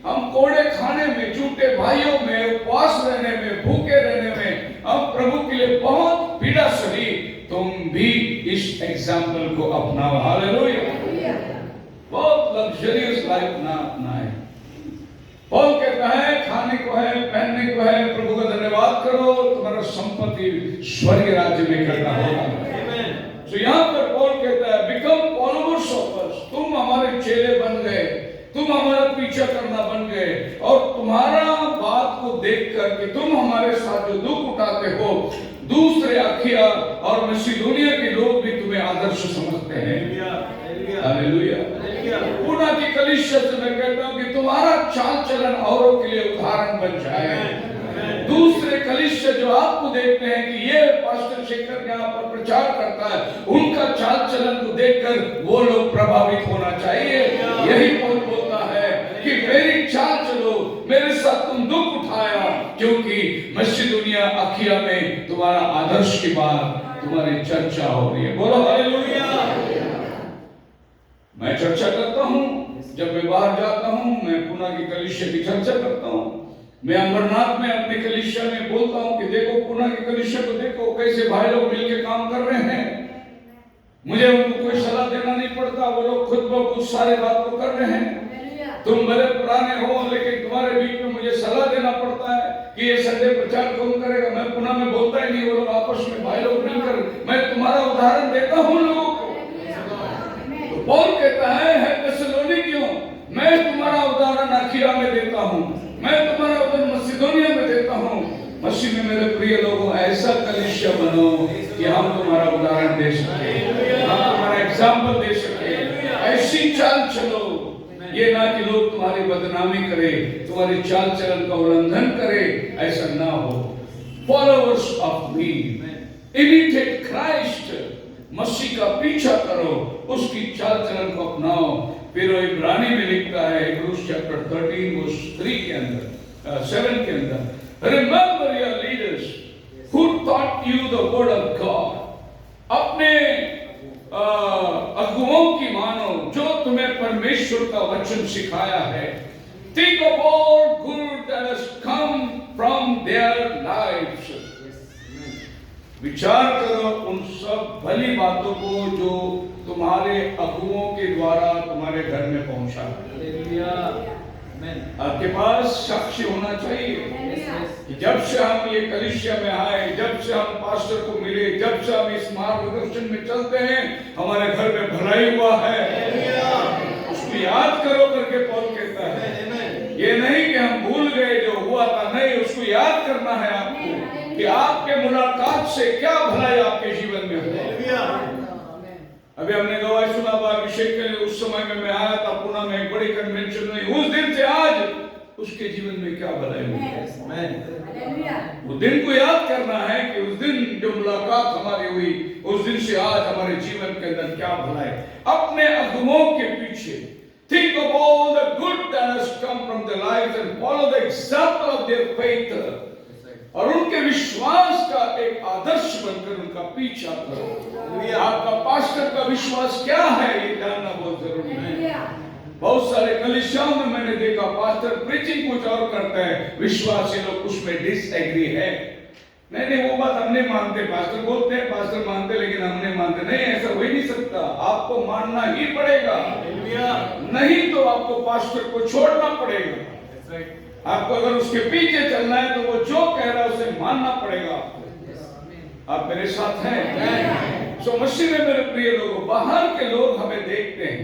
हम कोड़े खाने में, झूठे भाइयों में, उपवास रहने में, भूखे रहने में, हम प्रभु के लिए बहुत पीड़ा सही। तुम भी इस एग्जाम्पल को अपनाओ। हालेलुया। बहुत लग्जरियस लाइफ ना अपनाए। पौल कहता है, खाने को है, पहनने को है, प्रभु का धन्यवाद करो, तुम्हारा संपत्ति स्वर्ग राज्य में करना होगा। तो यहाँ पर पौल कहता है, बिकम फॉलोवर्स ऑफ अस, तुम हमारे चेले बन गए, तुम हमारा पीछा करना बन गए, और तुम्हारा बात को देखकर कि तुम हमारे साथ जो दुख उठाते हो, दूसरे अखिया और मैसिडोनिया के लोग भी तुम्हें आदर्श समझते हैं। हालेलुया। पुना की कलीसिया से मैं कहता हूँ कि तुम्हारा चाल चलन औरों के लिए उदाहरण बन जाए। दूसरे कलीसिया जो आपको देखते हैं कि ये पास्टर शेखर यहाँ पर प्रचार करता है, उनका चाल चलन को देखकर वो लोग प्रभावित होना चाहिए। यही पौल बोलता है कि मेरी चाल चलो, मेरे साथ तुम दुख उठाया, क्योंकि मैसिडोनिया अखिया में तुम्हारा आदर्श की बात, तुम्हारी चर्चा हो रही है। बोलो हालेलुया। मैं चर्चा करता हूँ, जब मैं बाहर जाता हूँ, मैं पुना की कलीसिया की चर्चा करता हूँ। मैं अमरनाथ में अपनी कलीसिया में बोलता हूँ कि देखो पुना की कलीसिया को देखो, कैसे भाई लोग मिलके काम कर रहे हैं। मुझे उनको कोई सलाह देना नहीं पड़ता, वो लोग खुद ब खुद सारे बात को कर रहे हैं। तुम बड़े पुराने हो, लेकिन तुम्हारे बीच में मुझे सलाह देना पड़ता है कि ये संडे प्रचार कौन करेगा। मैं पुना में बोलता ही नहीं, वो लोग आपस में भाई लोग मिलकर, मैं तुम्हारा उदाहरण देता हूँ लोगों को। तो पौल कहता है थिस्सलुनीकियों, मैं तुम्हारा उदाहरण अखिया में देता हूँ, मैं तुम्हारा उदाहरण मैसिडोनिया में देता हूँ। मसीह में मेरे प्रिय लोगों, ऐसा कलीसिया बनो कि हम तुम्हारा उदाहरण दे सके, हम तुम्हारा एग्जाम्पल दे सके। ऐसी चाल चलो, ये ना कि लोग तुम्हारी बदनामी करे, तुम्हारी चाल चलन का उल्लंघन करे, ऐसा ना हो। Followers of me, imitate Christ, मसीह का पीछा करो, उसकी चाल चलन को अपनाओ। फिर वो इब्रानी में लिखता है, हिब्रूज चैप्टर 13 वर्स 3 के अंदर, 7 के अंदर, remember your leaders who taught you the word of God. अपने अगुओं की मानो जो तुम्हें परमेश्वर का वचन सिखाया है। Think of all good that has come from their lives. विचार करो उन सब भली बातों को जो तुम्हारे अगुओं के द्वारा तुम्हारे घर में पहुंचा। आपके पास साक्ष्य होना चाहिए कि जब से हम ये कलीसिया में आए, जब से हम पास्टर को मिले, जब से हम इस मार्गदर्शन में चलते हैं, हमारे घर में भलाई हुआ है। उसको याद करो करके पौल कहता है। ये नहीं कि हम भूल गए जो हुआ था, नहीं, उसको याद करना है आपको कि आपके मुलाकात से क्या भलाई आपके जीवन में हुआ। अभी हमने गवाही सुना अभिषेक के लिए, उस समय में मैं आया था पुणे में, एक बड़ी कन्वेंशन में, उस दिन से आज उसके जीवन में क्या भलाई हुई। वो दिन को याद करना है कि उस दिन जो मुलाकात हमारी हुई, उस दिन से आज हमारे जीवन के अंदर क्या भलाई। अपने अगुओं के पीछे think of all the good that has come from their lives and follow the example of their faith, और उनके विश्वास का एक आदर्श बनकर उनका पीछा करो। आपका पास्टर का विश्वास क्या है, ये जानना बहुत जरूरी है। बहुत सारे कलीसियाओं में मैंने देखा पास्टर प्रीचिंग कुछ और करता है, विश्वासी लोग उसमें डिसएग्री है। नहीं, वो बात हम नहीं मानते, पास्टर बोलते हैं पास्टर मानते, लेकिन हम नहीं मानते। नहीं, ऐसा हो ही नहीं सकता, आपको मानना ही पड़ेगा, नहीं तो आपको पास्टर को छोड़ना पड़ेगा। आपको अगर उसके पीछे चलना है तो वो जो कह रहा है उसे मानना पड़ेगा आपको। आप मेरे साथ हैं? सो मसीह में मेरे प्रिय लोगों, बाहर के लोग हमें देखते हैं,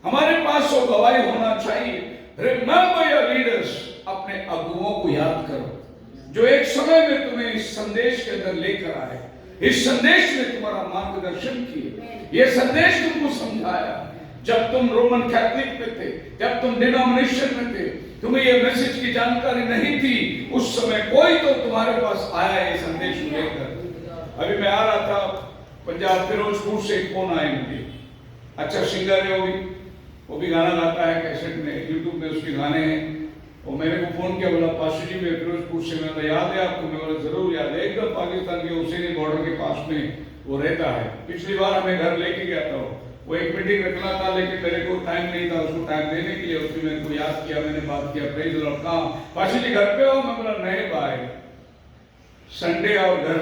हमारे पास वो गवाही होना चाहिए। रिमेंबर योर लीडर्स, अपने अगुओं को याद करो जो एक समय में तुम्हें इस संदेश के अंदर लेकर आए, इस संदेश में तुम्हारा मार्गदर्शन किए, ये संदेश तुमको समझाया। जब तुम रोमन कैथोलिक में थे, जब तुम डिनोमिनेशन में थे, तुम्हें ये मैसेज की जानकारी नहीं थी, उस समय कोई तो तुम्हारे पास आया ये संदेश लेकर। अभी मैं आ रहा था पंजाब फिरोजपुर से, एक फोन आया मुझे, अच्छा सिंगर है वो भी गाना गाता है, कैसेट में यूट्यूब में उसके गाने हैं। और मैंने को फोन किया, बोला पास्टर जी मैं फिरोजपुर से, मैंने याद है आपको? मैं बोला जरूर याद है, एकदम पाकिस्तान के हुसैनी बॉर्डर के पास में वो रहता है। पिछली बार हमें घर लेके गया था, वो एक मीटिंग रखना था लेकिन मेरे को टाइम नहीं था उसको टाइम देने के लिए। उसने मेरे को याद किया, मैंने बात किया, प्रेज द लॉर्ड, कहाँ पास्टर जी घर पे हो? मैं बोला नहीं भाई, संडे और घर।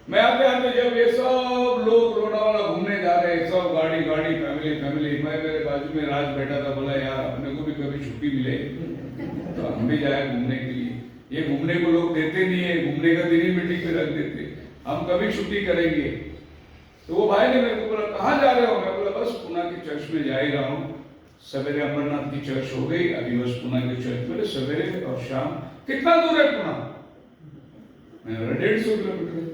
मैं आते आते जब ये सब लोग लोनावाला घूमने जा रहे हैं, सब गाड़ी गाड़ी फैमिली फैमिली, मैं मेरे बाजू में राज बैठा था, बोला यार अपने को भी कभी छुट्टी मिले तो हम भी जाए घूमने के लिए। ये घूमने को लोग देते नहीं है, घूमने का दिन ही मीटिंग पे रख देते, हम कभी छुट्टी करेंगे। तो वो भाई ने मेरे को बोला कहाँ जा रहे हो? मैं बोला बस पुणे की चर्च में जा ही रहा हूँ, सवेरे अमरनाथ की चर्च हो गई, अभी बस पुणे की चर्च में सवेरे और शाम। कितना दूर है पुणे? मैं 150 किलोमीटर।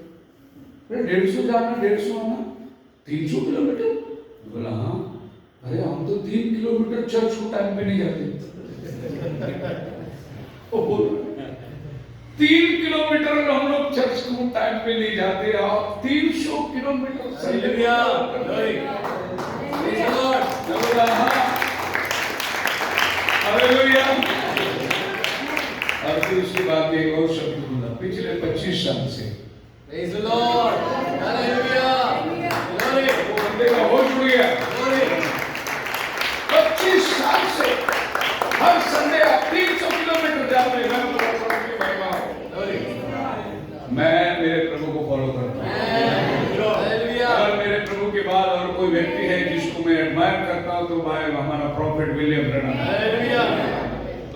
150 जाना 150 आना, 300 किलोमीटर? बोला हाँ। अरे हम तो 3 किलोमीटर चर्च को टाइम पे नहीं जाते। ओ बोल 3 किलोमीटर हम लोग चर्च को टाइम पे नहीं जाते, आप 300 किलोमीटर। और फिर उसके बाद एक और शब्द बोला, पिछले 25 साल से Praise the Lord. Hallelujah. Glory. वो बंदे का होश उड़ गया। 25 साल से हर संडे आप 300 किलोमीटर जाते हैं। मैं मेरे प्रभु को फॉलो करता हूँ। अगर मेरे प्रभु के बाद और कोई व्यक्ति है जिसको मैं एडमायर करता हूँ तो भाई हमारा प्रॉफिट विलियम ब्रैनम,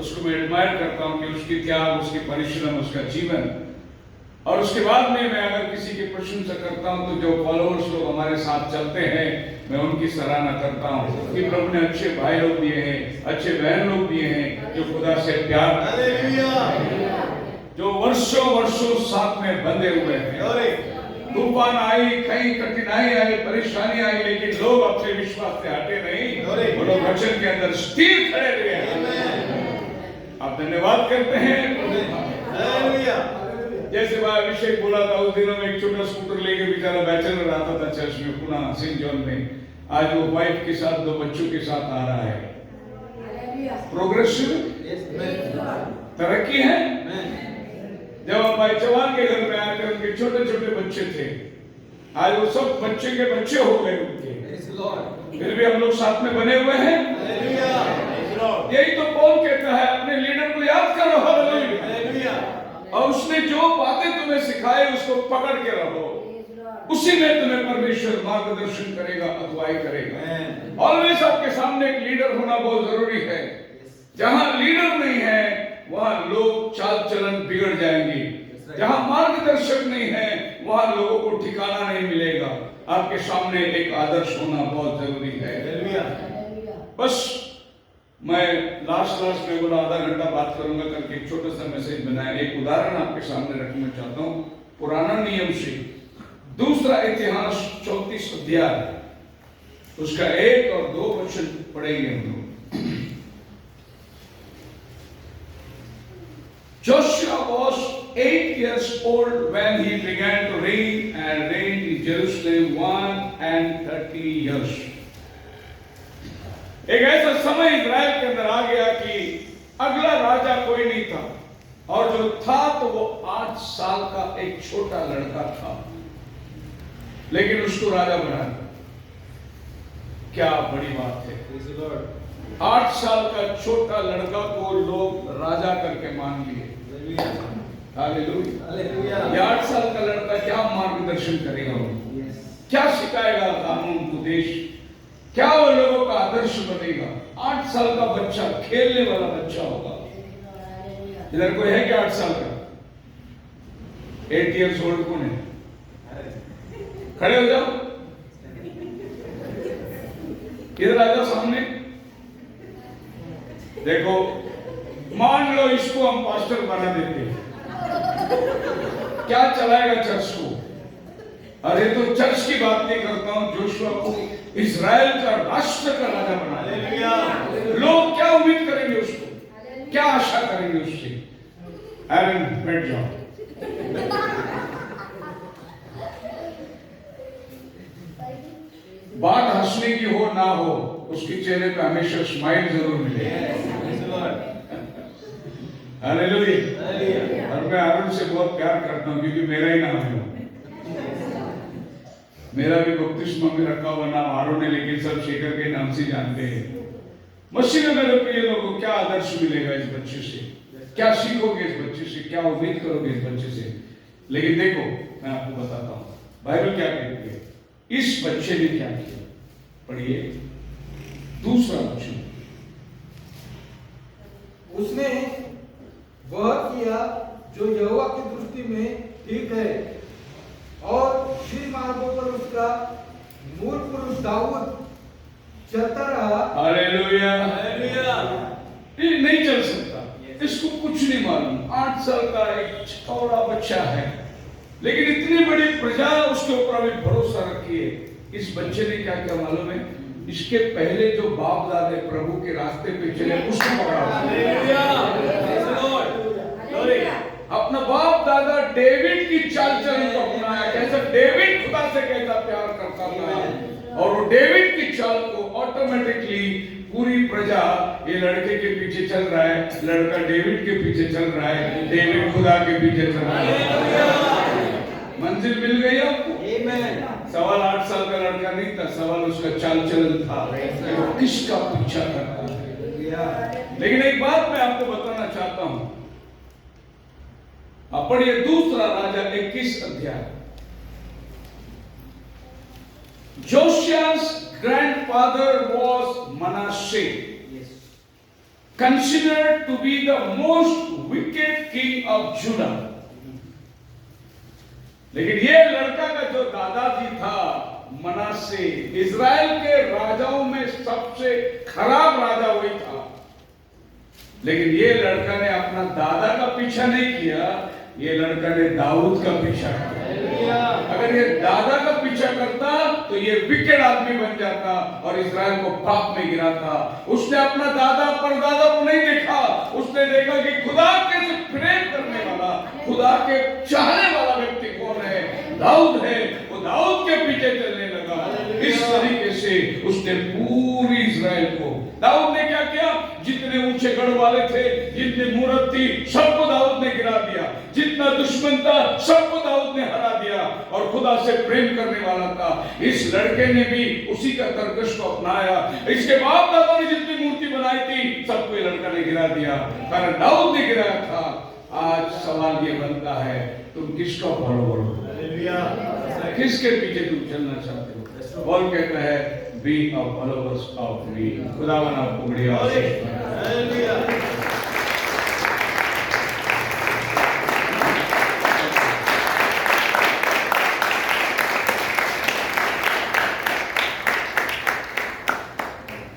उसको मैं एडमायर करता हूँ कि उसकी त्याग, उसकी परिश्रम, उसका जीवन। और उसके बाद में मैं अगर किसी की प्रशंसा करता हूं तो जो फॉलोअर्स लोग हमारे साथ चलते हैं मैं उनकी सराहना करता हूं कि प्रभु ने अच्छे भाई लोग दिए हैं, अच्छे बहन लोग दिए हैं जो खुदा से प्यार करते हैं, जो वर्षों वर्षों साथ में बंधे हुए हैं। तूफान आई, कहीं कठिनाई आई, परेशानी आई, लेकिन लोग अपने विश्वास से हटे नहीं, वो लोग वचन के अंदर स्थिर खड़े हुए हैं। आप धन्यवाद करते हैं। जैसे भाई अभिषेक बोला था उस दिनों में एक छोटा स्कूटर लेके बेचारा बैचलर आता था चर्च में पुणे सेंट जॉन में, आज वो वाइफ के साथ 2 बच्चों के साथ आ रहा है। प्रोग्रेसिव तरक्की है। जब हम भाई चौहान के घर में आए थे, उनके छोटे छोटे बच्चे थे, आज वो सब बच्चे के बच्चे हो गए उनके, फिर भी हम लोग साथ में बने हुए हैं। यही तो पौल कहता है, अपने लीडर को याद करो। हालेलुया। और उसने जो बातें तुम्हें सिखाई उसको पकड़ के रहो, उसी में तुम्हें परमेश्वर मार्गदर्शन करेगा, अगुवाई करेगा। ऑलवेज आपके सामने एक लीडर होना बहुत जरूरी है। जहां लीडर नहीं है वहां लोग चाल चलन बिगड़ जाएंगे, जहां मार्गदर्शक नहीं है वहां लोगों को ठिकाना नहीं मिलेगा। आपके सामने एक आदर्श होना बहुत जरूरी है। बस मैं लास्ट में बोला आधा घंटा बात करूंगा करके एक छोटा सा मैसेज बनाया। एक उदाहरण आपके सामने रखना चाहता हूं, पुराना नियम से दूसरा इतिहास 34 अध्याय, उसका 1 और 2 वचन पढ़ेंगे हम लोग। Joshua was 8 years old when he began to reign and reigned in Jerusalem 130 years. एक ऐसा समय इजराइल के अंदर आ गया कि अगला राजा कोई नहीं था, और जो था तो वो 8 साल का एक छोटा लड़का था, लेकिन उसको राजा बना। क्या बड़ी बात है। 8 साल का छोटा लड़का को लोग राजा करके मान लिए। हालेलुया। ये 8 साल का लड़का क्या मार्गदर्शन करेगा वो? क्या सिखाएगा कानून उपदेश? क्या वो लोगों का आदर्श बनेगा? 8 साल का बच्चा, खेलने वाला बच्चा होगा। इधर कोई है क्या 8 साल का? 8 years old कौन है? खड़े हो जाओ, इधर आ जाओ सामने। देखो, मान लो इसको हम पास्टर बना देते, क्या चलाएगा चर्च को? अरे तो चर्च की बात नहीं करता हूं, जोशुआ को इजराइल का राष्ट्र का राजा बना देगा। लोग क्या उम्मीद करेंगे उसको, क्या आशा करेंगे उससे? एरन, बैठ जाओ। बात हंसने की हो ना हो, उसके चेहरे पे हमेशा स्माइल जरूर मिलेगी। हालेलुया। और मैं अरुण से बहुत प्यार करता हूँ क्योंकि मेरा ही नाम है। मेरा भी बपतिस्मा में रखा हुआ नाम अरुण है, लेकिन सब शेखर के नाम से जानते हैं। मसीह में मेरे प्रिय लोगों, क्या आदर्श मिलेगा इस बच्चे से? क्या सीखोगे इस बच्चे से? क्या उम्मीद करोगे इस बच्चे से? लेकिन देखो, मैं आपको बताता हूँ बाइबल क्या कहती है। इस बच्चे ने क्या किया, पढ़िए दूसरा वचन। उसने वह किया जो यहोवा की दृष्टि में ठीक है, और श्री मार्गों पर उसका मूल पुरुष दाऊद चलता रहा। हालेलुया। ये नहीं चल सकता, इसको कुछ नहीं मालूम। 8 साल का एक छोटा बच्चा है, लेकिन इतनी बड़ी प्रजा उसके ऊपर अभी भरोसा रखी है। इस बच्चे ने क्या क्या मालूम है? इसके पहले जो बाप दादे प्रभु के रास्ते पे चले उसको पकड़ा। अपना बाप दादा डेविड की चाल चलन को अपनाया, कैसे डेविड खुदा से कैसा प्यार करता था, और वो डेविड की चाल को ऑटोमेटिकली पूरी प्रजा, ये लड़के के पीछे चल रहा है, लड़का डेविड के पीछे चल रहा है, डेविड खुदा के पीछे चल रहा है। मंजिल मिल गई आपको। सवाल 8 साल का लड़का नहीं था, सवाल उसका चाल चलन था, वो किसका पीछा करता है। लेकिन एक बात मैं आपको बताना चाहता हूं, आप पढ़िए दूसरा राजा 21 अध्याय। Josiah's grandfather was Manasseh, considered to be the most wicked king of Judah. लेकिन ये लड़का का जो दादाजी था मनासे, इजराइल के राजाओं में सबसे खराब राजा वही था। लेकिन ये लड़का ने अपना दादा का पीछा नहीं किया, ये लड़का ने दाऊद का पीछा किया। अगर ये दादा का पीछा करता तो ये विकेट आदमी बन जाता और इजराइल को पाप में गिराता। उसने अपना दादा परदादा को नहीं देखा, उसने देखा कि खुदा के से प्रेम करने वाला, खुदा के चाहने वाला व्यक्ति कौन है? दाऊद है। वो दाऊद के पीछे चलने लगा। इस तरीके से उसने पूरी इजराइल को, दाऊद ने क्या किया? जितने ऊंचे गढ़ वाले थे, जितनी मूर्त थी, सबको दाऊद ने गिरा दिया। जितना दुश्मन था, सबको दाऊद ने हरा दिया और खुदा से प्रेम करने वाला था। इस लड़के ने भी उसी का तर्कश को अपनाया। इसके बाप दादा ने जितनी मूर्ति बनाई थी, सबको ये लड़का ने गिरा दिया, कारण दाऊद ने गिराया था। आज सवाल ये बनता है, तुम किसका फॉलोवर हो? किसके पीछे तुम चलना चाहते हो? पौल कहता है, बी अ फॉलोअर्स ऑफ मी। खुदावन आपको बढ़िया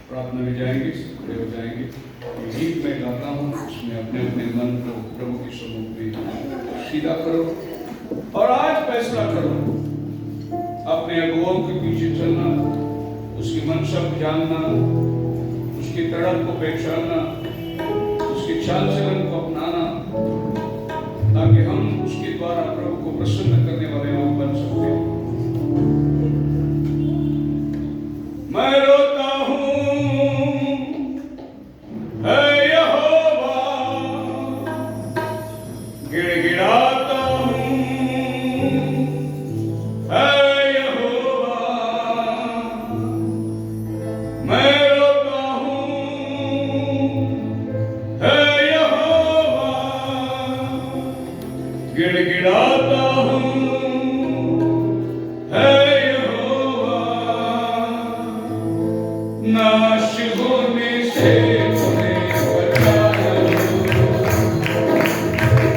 प्रार्थना में जाएंगे, खड़े हो जाएंगे। गीत में गाता हूँ, उसमें अपने अपने मन को प्रभु के सम्मुख में सीधा करो और आज फैसला करो अपने अगुवाओं के पीछे चलना, उसकी मंशा को जानना, उसकी तड़प को पहचानना, उसके चाल चलन को अपनाना, ताकि हम उसके द्वारा प्रभु को प्रसन्न करने वाले लोग बन सकते हैं। मैं रोता हूँ है यहोवा, गिड़गिड़ाता हूँ है यहोवा, मैं रोता हूँ है यहोवा, चिल्लाता हूँ है यहोवा, नाश होने से तुम्हें बचाया।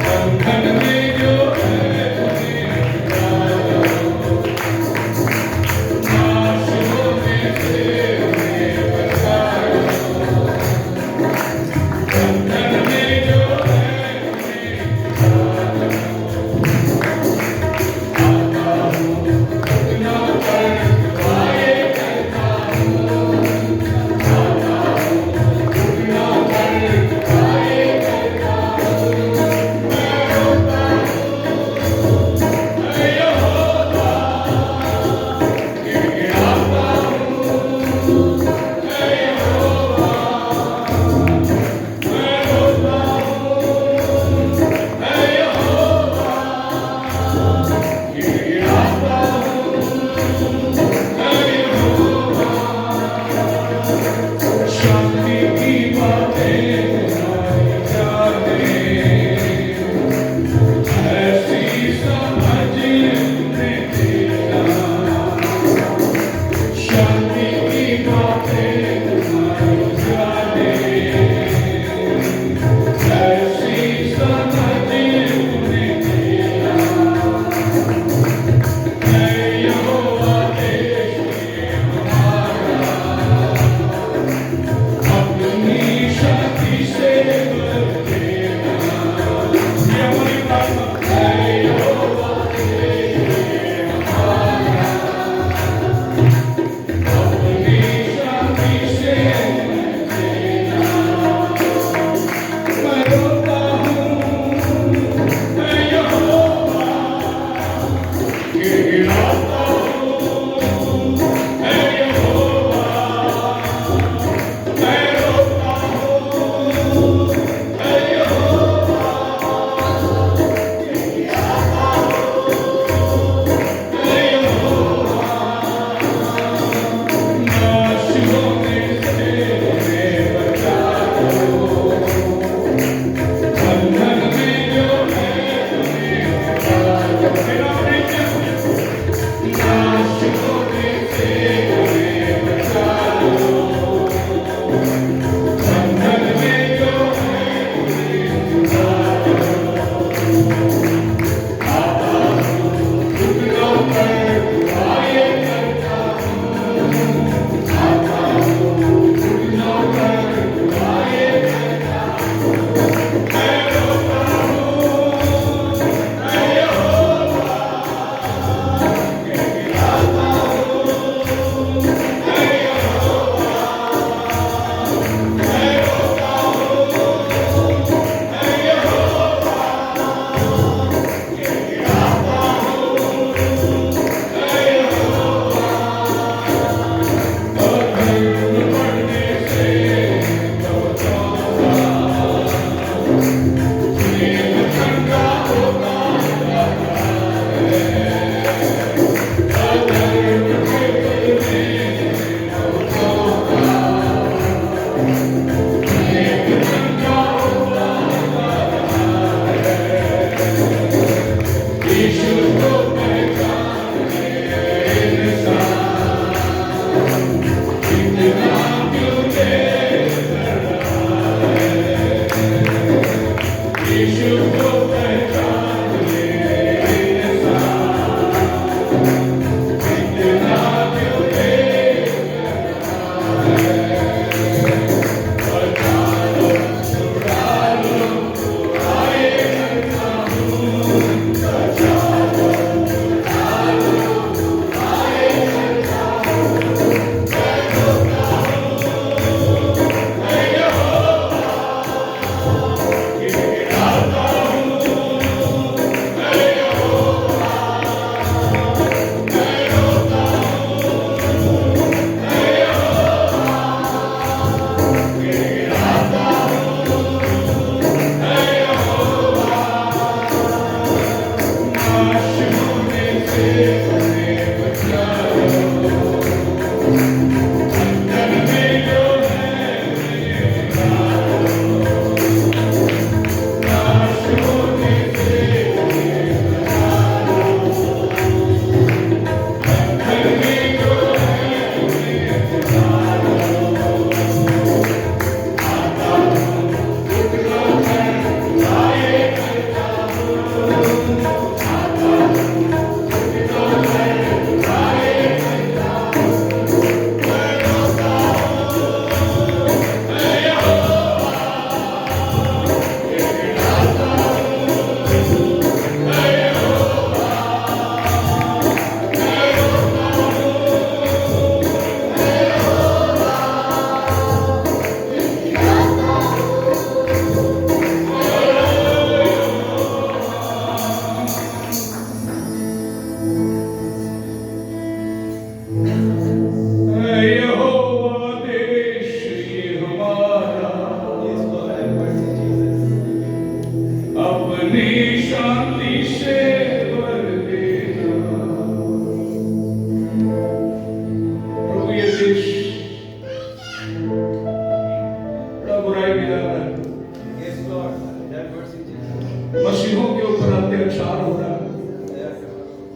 बंधन में जो है तुम्हें छुड़ाया, नाश होने से तुम्हें बचाया। बंधन में जो है तुम्हें छुड़ाया। आता हूँ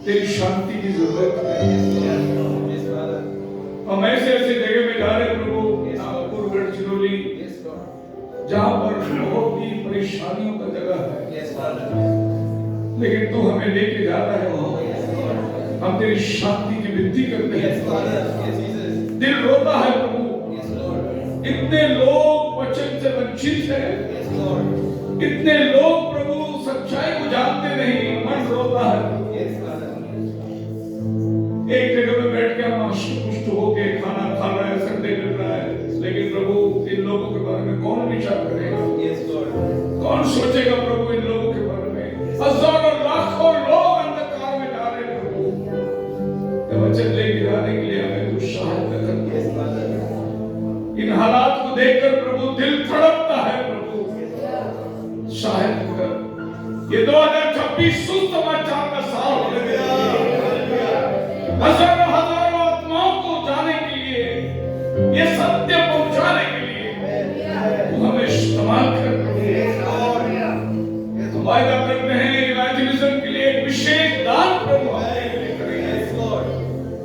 तेरी शांति की जरूरत है। हम ऐसे ऐसे जगह में जा रहे प्रभु, नागपुर, गढ़चिरौली, जहां पर बहुत ही परेशानियों का जगह है, लेकिन तू हमें लेके जा रहा है। हम तेरी शांति की विनती करते हैं। दिल रोता है प्रभु, इतने लोग वचन से वंचित हैं, इतने लोग प्रभु सच्चाई को जानते नहीं, मन रोता है। एक जगह में बैठ के हम पुष्ट होके खाना खा रहे हैं, संडे मिल रहा है, लेकिन प्रभु इन लोगों के बारे में कौन विचार करेगा? कौन सोचेगा प्रभु इन लोगों के बारे में? हजारों लाखों लोग अंधकार में जा रहे हैं प्रभु, वचन लेके जाने के लिए हमें तू सहायता कर। इन हालात को देखकर प्रभु दिल तड़पता है प्रभु, सहायता कर। ये 2026 सुसमाचार का साल होने गया, हजारों हजारों आत्माओं को जाने के लिए, ये सत्य पहुंचाने के लिए तू हमें इस्तेमाल कर। हम वायदा करते हैं इवेंजलिज्म के लिए एक विशेष दान प्रभु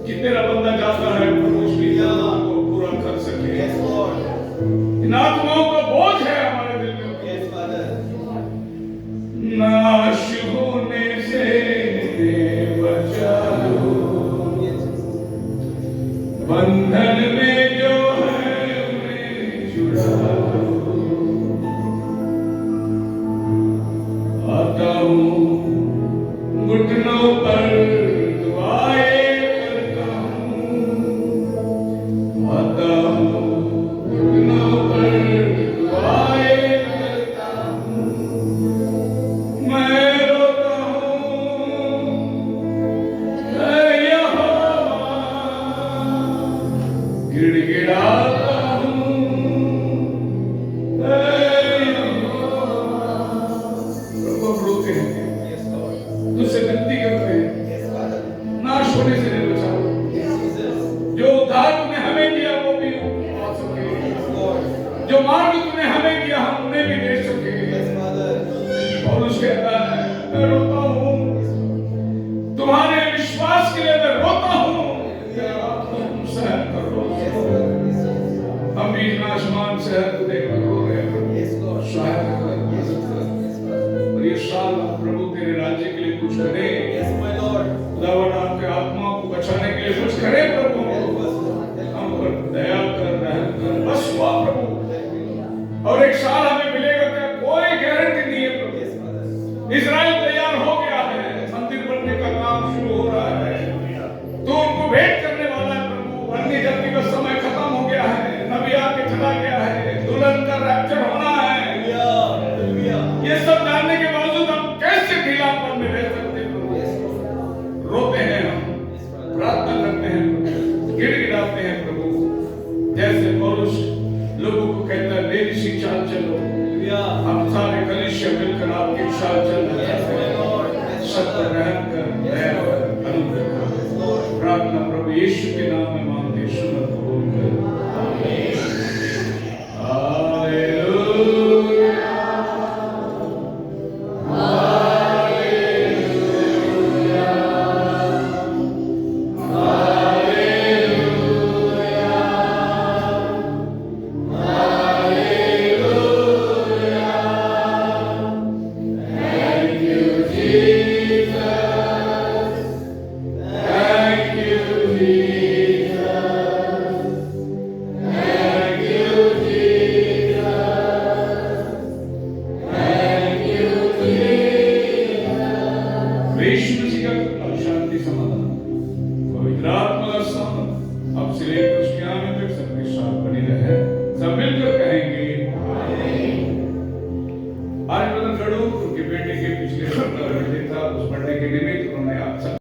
कि तेरा बंदा जाता है प्रभु उसकी दान को पूरा कर सके। इन आत्माओं का बोझ है हमारे दिल में, नाश होने से बचाओ, बंधन में जो है उन्हें छुड़ाओ। आता हूँ घुटनों पर दुआएं करता हूँ, आता हूँ घुटनों पर दुआएं करता हूँ। मैं रोता हूँ गिड़गिड़ाता हूँ, प्रभु रोते हैं, तुझसे विनती करते हैं, नाश होने से नहीं बचाओ। जो उद्धार तूने हमें दिया वो भी पा सके, जो मार्ग तूने हमें दिया हम उन्हें भी दे सके। और उसके कहता है मैं रोता हूँ, तुम्हारे विश्वास के लिए मैं रोता हूँ, तुम सहन करो। हम भी आसमान से को देखकर रो रहे हैं, सहायता कर, मदद कर। और ये साल प्रभु तेरे राज्य के लिए कुछ करे, खुदावन आपके आत्माओं को बचाने के लिए कुछ करे प्रभु। हम पर दया कर, रहम कर, बस हुआ प्रभु। और एक साल हमें मिलेगा क्या? कोई गारंटी नहीं है प्रभु। इजराइल तैयार हो गया है, मंदिर बनने का काम शुरू हो रहा है, तो उनको भेंट करने वाला है प्रभु। अन्य जाति का समय खत्म हो गया है, नबी आके चला गया है, दुल्हन का रैप्चर होना है। ये सब जानने के बावजूद हम कैसे ढीलापन में रह सकते हैं प्रभु? रोते हैं, हम प्रार्थना करते हैं, गिड़गिड़ाते हैं प्रभु। जैसे पौलुस लोगों को कहता है मेरी सी चाल चलो, हम सारे कलीसिया मिलकर आपकी चाल चल रहे हैं। सब पर रहम कर, दया कर, अनुग्रह कर। प्रार्थना प्रभु यीशु के नाम में मांगते, सुन कबूल कर। अब से लेकर उसके आने तक सबके साथ बनी रहे। सब मिलकर कहेंगे